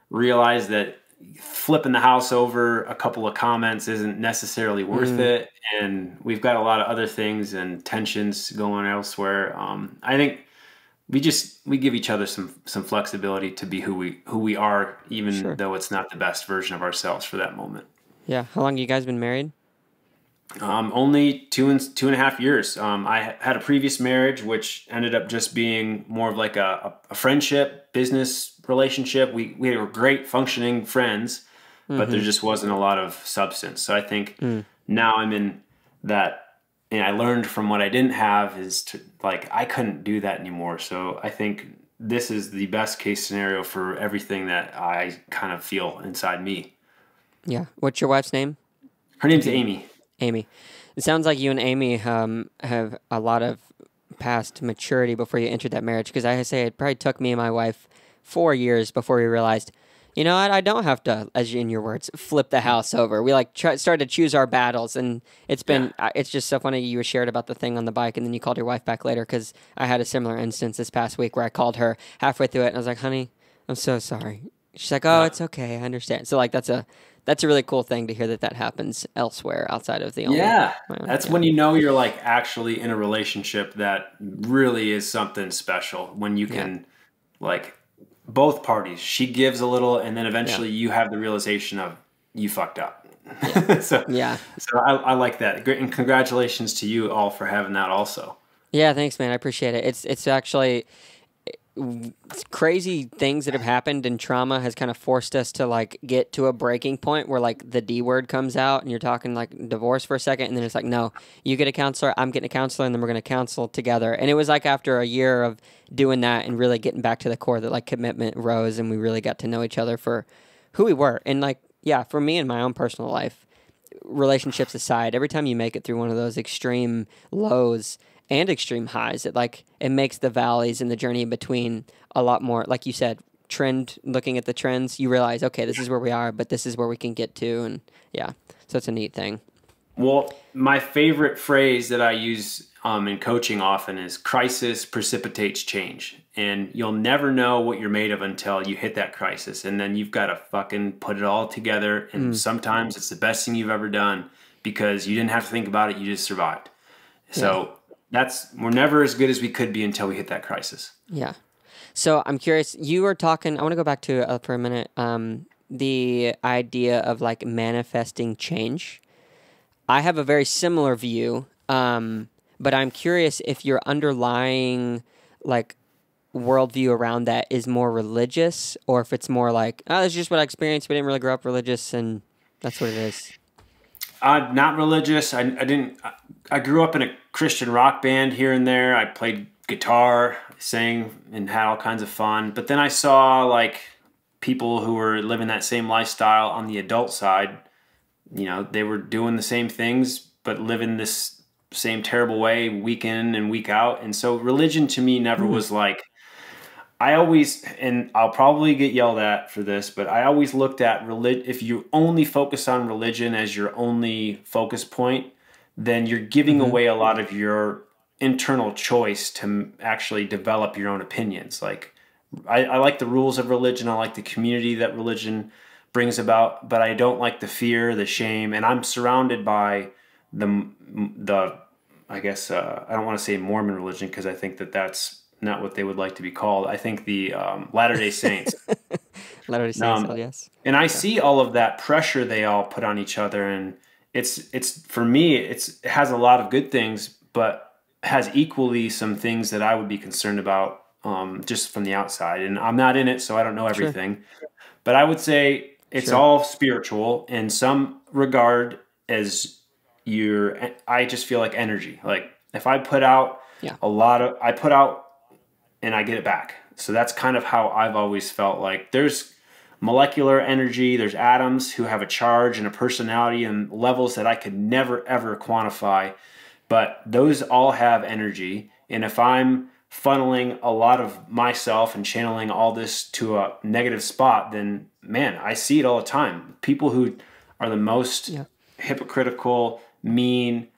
realized that flipping the house over a couple of comments isn't necessarily worth it, and we've got a lot of other things and tensions going elsewhere, I think we give each other some flexibility to be who we are, even though it's not the best version of ourselves for that moment. Yeah. How long have you guys been married? Only 2.5 years. I had a previous marriage, which ended up just being more of like a friendship, business relationship. We were great functioning friends, but there just wasn't a lot of substance. So I think now I'm in that, and I learned from what I didn't have is to, like, I couldn't do that anymore. So I think this is the best case scenario for everything that I kind of feel inside me. Yeah. What's your wife's name? Her name's Amy. Amy. It sounds like you and Amy have a lot of past maturity before you entered that marriage, because I say it probably took me and my wife 4 years before we realized, you know what, I don't have to, as in your words, flip the house over. We like started to choose our battles, and it's been it's just so funny you shared about the thing on the bike, and then you called your wife back later, because I had a similar instance this past week where I called her halfway through it, and I was like, honey, I'm so sorry. She's like, oh, it's okay, I understand. So like that's a really cool thing to hear that happens elsewhere outside of the only. Yeah, that's when you know you're like actually in a relationship that really is something special, when you can like both parties. She gives a little, and then eventually you have the realization of you fucked up. Yeah. so I like that. Great, and congratulations to you all for having that also. Yeah, thanks, man. I appreciate it. It's actually crazy things that have happened, and trauma has kind of forced us to like get to a breaking point where like the D word comes out and you're talking like divorce for a second, and then it's like, no, you get a counselor, I'm getting a counselor, and then we're going to counsel together. And it was like after a year of doing that and really getting back to the core that like commitment rose, and we really got to know each other for who we were. And like, yeah, for me in my own personal life, relationships aside, every time you make it through one of those extreme lows and extreme highs, it makes the valleys and the journey in between a lot more, like you said, looking at the trends, you realize, okay, this is where we are, but this is where we can get to. And yeah, so it's a neat thing. Well, my favorite phrase that I use in coaching often is crisis precipitates change. And you'll never know what you're made of until you hit that crisis. And then you've got to fucking put it all together. And sometimes it's the best thing you've ever done because you didn't have to think about it. You just survived. So we're never as good as we could be until we hit that crisis. Yeah. So I'm curious, you were talking, I want to go back to for a minute, the idea of like manifesting change. I have a very similar view, but I'm curious if your underlying like worldview around that is more religious, or if it's more like, oh, that's just what I experienced. We didn't really grow up religious, and that's what it is. Not religious. I grew up in a Christian rock band here and there. I played guitar, sang, and had all kinds of fun. But then I saw like people who were living that same lifestyle on the adult side. You know, they were doing the same things, but living this same terrible way week in and week out. And so religion to me never was like, I always, and I'll probably get yelled at for this, but I always looked at religion. If you only focus on religion as your only focus point, then you're giving away a lot of your internal choice to actually develop your own opinions. Like I like the rules of religion. I like the community that religion brings about, but I don't like the fear, the shame. And I'm surrounded by the I guess, I don't want to say Mormon religion because I think that's not what they would like to be called. I think the Latter-day Saints. Latter-day Saints, yes. And I see all of that pressure they all put on each other, and it's for me, it has a lot of good things, but has equally some things that I would be concerned about just from the outside. And I'm not in it, so I don't know everything. Sure. But I would say it's all spiritual in some regard as I just feel like energy. Like if I put out I put out and I get it back. So that's kind of how I've always felt. Like there's molecular energy, there's atoms who have a charge and a personality and levels that I could never ever quantify, but those all have energy. And if I'm funneling a lot of myself and channeling all this to a negative spot, then man, I see it all the time. People who are the most hypocritical, mean,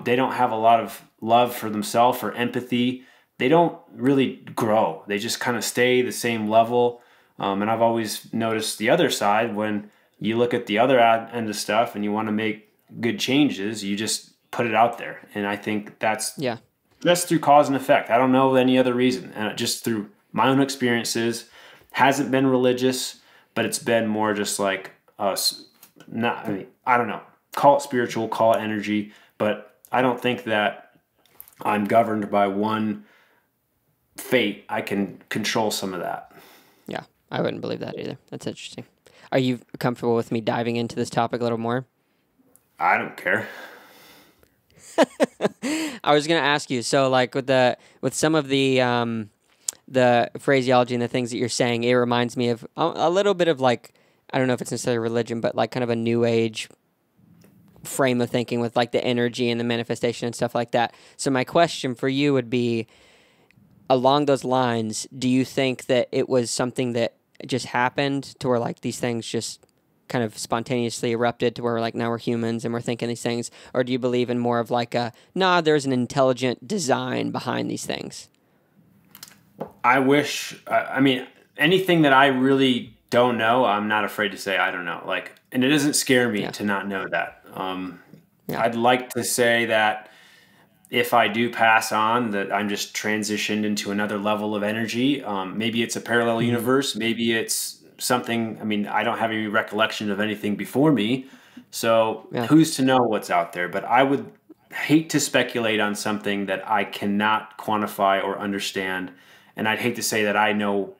they don't have a lot of love for themselves or empathy. They don't really grow. They just kind of stay the same level. And I've always noticed the other side, when you look at the other end of stuff and you want to make good changes, you just put it out there. And I think that's through cause and effect. I don't know any other reason. And just through my own experiences, hasn't been religious, but it's been more just like us. I don't know. Call it spiritual, call it energy, but I don't think that I'm governed by one fate. I can control some of that. Yeah, I wouldn't believe that either. That's interesting. Are you comfortable with me diving into this topic a little more? I don't care. I was going to ask you, so like with some of the phraseology and the things that you're saying, it reminds me of a little bit of like, I don't know if it's necessarily religion, but like kind of a new age frame of thinking with like the energy and the manifestation and stuff like that. So my question for you would be, along those lines, do you think that it was something that just happened to where like these things just kind of spontaneously erupted to where like now we're humans and we're thinking these things? Or do you believe in more of like there's an intelligent design behind these things? I wish, I mean, anything that I really don't know, I'm not afraid to say I don't know. Like, and it doesn't scare me to not know that. I'd like to say that if I do pass on, that I'm just transitioned into another level of energy. Maybe it's a parallel universe. Maybe it's something, I mean, I don't have any recollection of anything before me. So who's to know what's out there? But I would hate to speculate on something that I cannot quantify or understand. And I'd hate to say that I know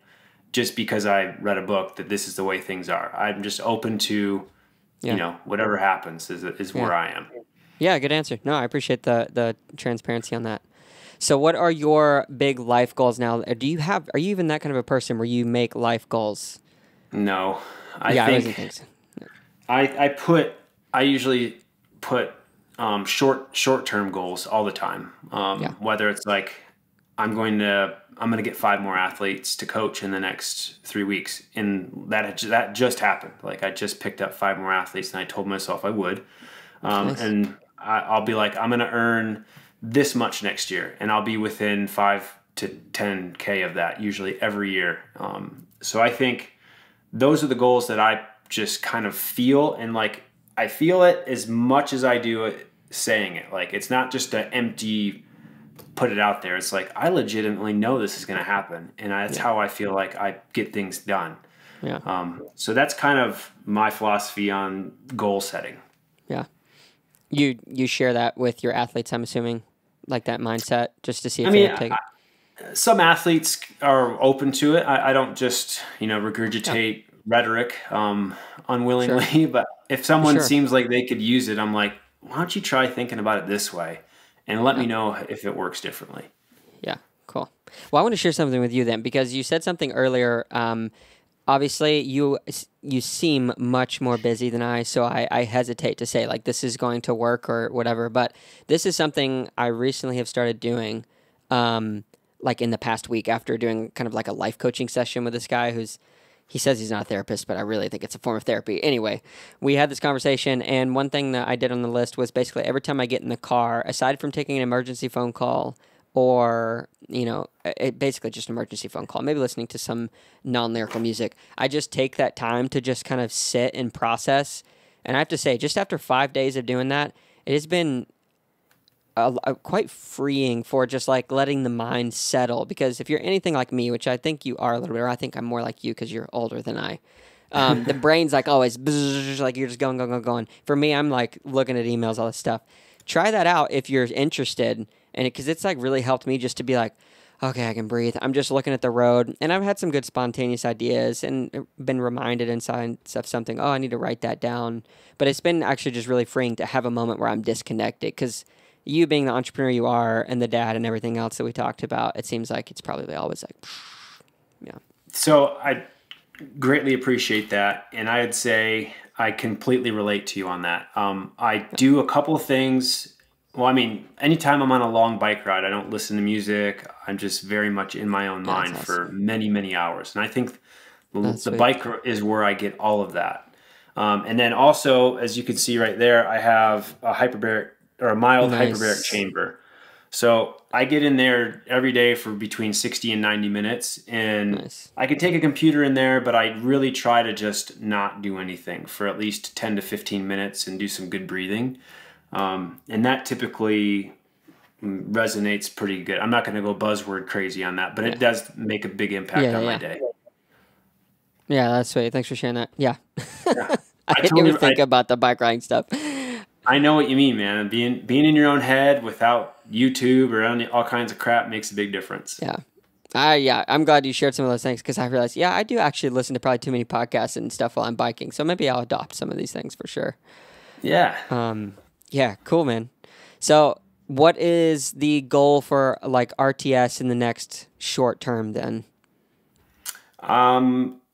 just because I read a book that this is the way things are. I'm just open to, you know, whatever happens is where I am. Yeah, good answer. No, I appreciate the transparency on that. So what are your big life goals now? Are you even that kind of a person where you make life goals? No. I think so. I usually put short-term goals all the time. Whether it's like I'm going to get 5 more athletes to coach in the next 3 weeks, and that just happened. Like I just picked up 5 more athletes, and I told myself I would. Nice. And I'll be like, I'm going to earn this much next year, and I'll be within 5 to 10K of that usually every year. So I think those are the goals that I just kind of feel, and like I feel it as much as I do it saying it. Like it's not just an empty put it out there. It's like I legitimately know this is going to happen, and that's how I feel like I get things done. Yeah. So that's kind of my philosophy on goal setting. Yeah. You share that with your athletes, I'm assuming, like that mindset, just to see if they take it. Some athletes are open to it. I don't just, regurgitate rhetoric unwillingly, Sure. but if someone seems like they could use it, I'm like, why don't you try thinking about it this way and let me know if it works differently. Yeah, cool. Well, I want to share something with you then, because you said something earlier. Obviously, you seem much more busy than I, so I hesitate to say, like, this is going to work or whatever. But this is something I recently have started doing, like in the past week after doing kind of like a life coaching session with this guy he says he's not a therapist, but I really think it's a form of therapy. Anyway, we had this conversation, and one thing that I did on the list was basically every time I get in the car, aside from taking an emergency phone call or, basically just an emergency phone call, maybe listening to some non-lyrical music, I just take that time to just kind of sit and process. And I have to say, just after 5 days of doing that, it has been quite freeing for just like letting the mind settle. Because if you're anything like me, which I think you are a little bit, or I think I'm more like you because you're older than I, the brain's like always like you're just going. For me, I'm like looking at emails, all this stuff. Try that out if you're interested, and because it's like really helped me just to be like, okay, I can breathe. I'm just looking at the road, and I've had some good spontaneous ideas and been reminded inside of something. Oh, I need to write that down. But it's been actually just really freeing to have a moment where I'm disconnected, because you being the entrepreneur you are and the dad and everything else that we talked about, it seems like it's probably always like, yeah. So I greatly appreciate that. And I'd say I completely relate to you on that. I do a couple of things. Well, I mean, anytime I'm on a long bike ride, I don't listen to music. I'm just very much in my own mind for many, many hours. And I think the bike is where I get all of that. And then also, as you can see right there, I have a hyperbaric or a mild hyperbaric chamber. So I get in there every day for between 60 and 90 minutes. And I could take a computer in there, but I really try to just not do anything for at least 10 to 15 minutes and do some good breathing. And that typically resonates pretty good. I'm not going to go buzzword crazy on that, but it does make a big impact on my day. Yeah, that's sweet. Thanks for sharing that. Yeah. I didn't even think about the bike riding stuff. I know what you mean, man. Being in your own head without YouTube or all kinds of crap makes a big difference. Yeah. I'm glad you shared some of those things, because I realized, I do actually listen to probably too many podcasts and stuff while I'm biking. So maybe I'll adopt some of these things for sure. Yeah. Yeah, cool, man. So what is the goal for like RTS in the next short term then?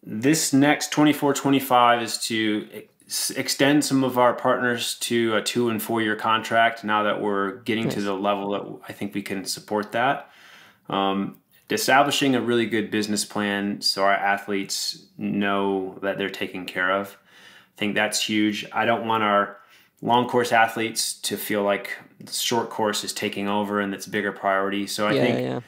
This next 24-25 is to extend some of our partners to a 2 and 4 year contract now that we're getting to the level that I think we can support that. Establishing a really good business plan so our athletes know that they're taken care of. I think that's huge. I don't want our long course athletes to feel like the short course is taking over and it's a bigger priority. So I think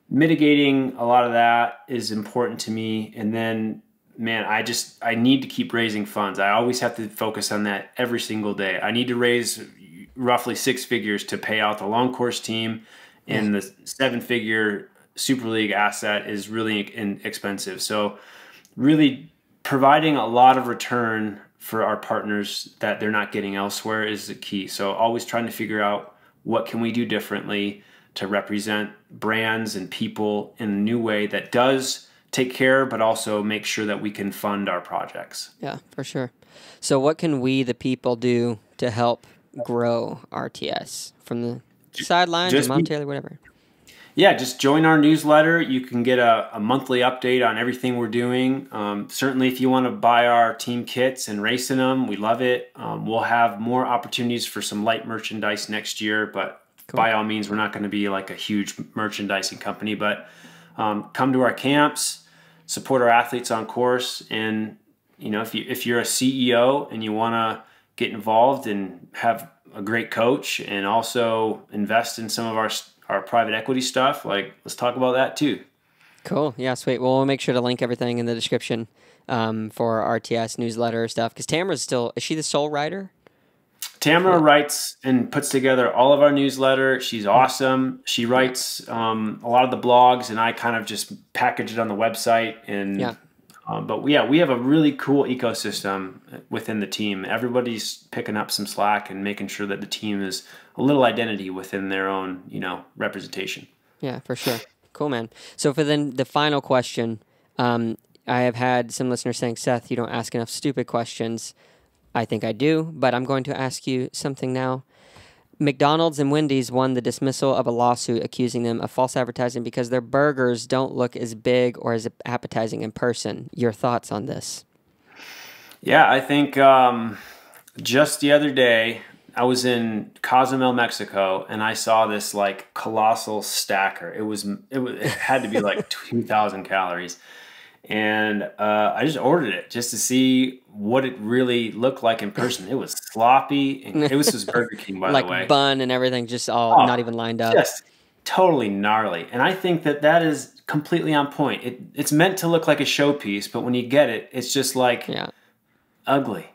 mitigating a lot of that is important to me. And then, man, I need to keep raising funds. I always have to focus on that every single day. I need to raise roughly 6 figures to pay out the long course team, and the 7-figure Superleague asset is really expensive. So really providing a lot of return for our partners that they're not getting elsewhere is the key. So always trying to figure out what can we do differently to represent brands and people in a new way that does take care, but also make sure that we can fund our projects. Yeah, for sure. So what can we, the people, do to help grow RTS from the sidelines or monetarily, whatever? Yeah, just join our newsletter. You can get a monthly update on everything we're doing. Certainly, if you want to buy our team kits and race in them, we love it. We'll have more opportunities for some light merchandise next year, but by all means, we're not going to be like a huge merchandising company. But come to our camps, support our athletes on course, and if you're a CEO and you want to get involved and have a great coach and also invest in some of our private equity stuff, like, let's talk about that too. Cool. Yeah, sweet. Well, we'll make sure to link everything in the description for our RTS newsletter stuff. Because Tamara's still, is she the sole writer? Tamara writes and puts together all of our newsletter. She's awesome. She writes a lot of the blogs, and I kind of just package it on the website. And but we have a really cool ecosystem within the team. Everybody's picking up some slack and making sure that the team is a little identity within their own, representation. Yeah, for sure. Cool, man. So for then the final question, I have had some listeners saying, Seth, you don't ask enough stupid questions. I think I do, but I'm going to ask you something now. McDonald's and Wendy's won the dismissal of a lawsuit accusing them of false advertising because their burgers don't look as big or as appetizing in person. Your thoughts on this? Yeah, I think just the other day, I was in Cozumel, Mexico, and I saw this like colossal stacker. It had to be like 2,000 calories. And I just ordered it just to see what it really looked like in person. It was sloppy. And it was just Burger King, by the way. Like bun and everything, just all not even lined up. Just totally gnarly. And I think that is completely on point. It's meant to look like a showpiece, but when you get it, it's just like ugly.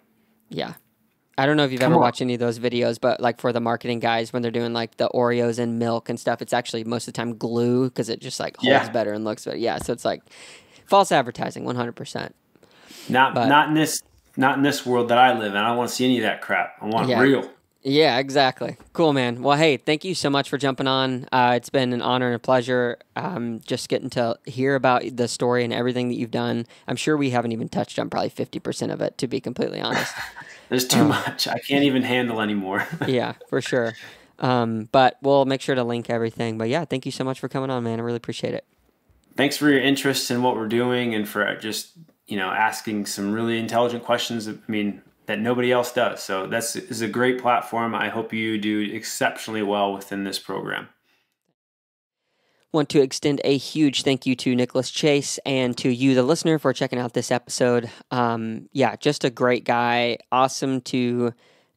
Yeah. I don't know if you've ever watched any of those videos, but like for the marketing guys, when they're doing like the Oreos and milk and stuff, it's actually most of the time glue because it just like holds better and looks better. Yeah, so it's like false advertising, 100%. Not in this world that I live in. I don't want to see any of that crap. I want it real. Yeah, exactly. Cool, man. Well, hey, thank you so much for jumping on. It's been an honor and a pleasure just getting to hear about the story and everything that you've done. I'm sure we haven't even touched on probably 50% of it, to be completely honest. There's too much. I can't even handle anymore. Yeah, for sure. But we'll make sure to link everything. But yeah, thank you so much for coming on, man. I really appreciate it. Thanks for your interest in what we're doing and for just, asking some really intelligent questions. That nobody else does. So this is a great platform. I hope you do exceptionally well within this program. Want to extend a huge thank you to Nicholas Chase and to you, the listener, for checking out this episode. Just a great guy. Awesome to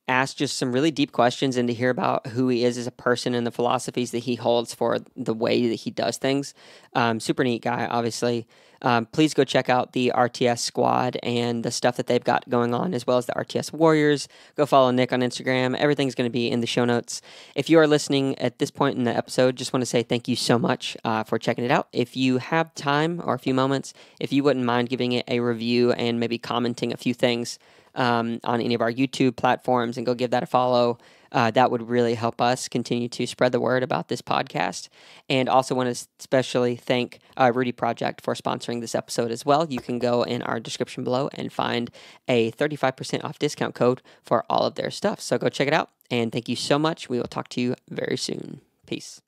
ask just some really deep questions and to hear about who he is as a person and the philosophies that he holds for the way that he does things. Super neat guy, obviously. Please go check out the RTS squad and the stuff that they've got going on, as well as the RTS Warriors. Go follow Nick on Instagram. Everything's going to be in the show notes. If you are listening at this point in the episode, just want to say thank you so much for checking it out. If you have time or a few moments, if you wouldn't mind giving it a review and maybe commenting a few things on any of our YouTube platforms and go give that a follow. That would really help us continue to spread the word about this podcast. And also want to especially thank Rudy Project for sponsoring this episode as well. You can go in our description below and find a 35% off discount code for all of their stuff. So go check it out. And thank you so much. We will talk to you very soon. Peace.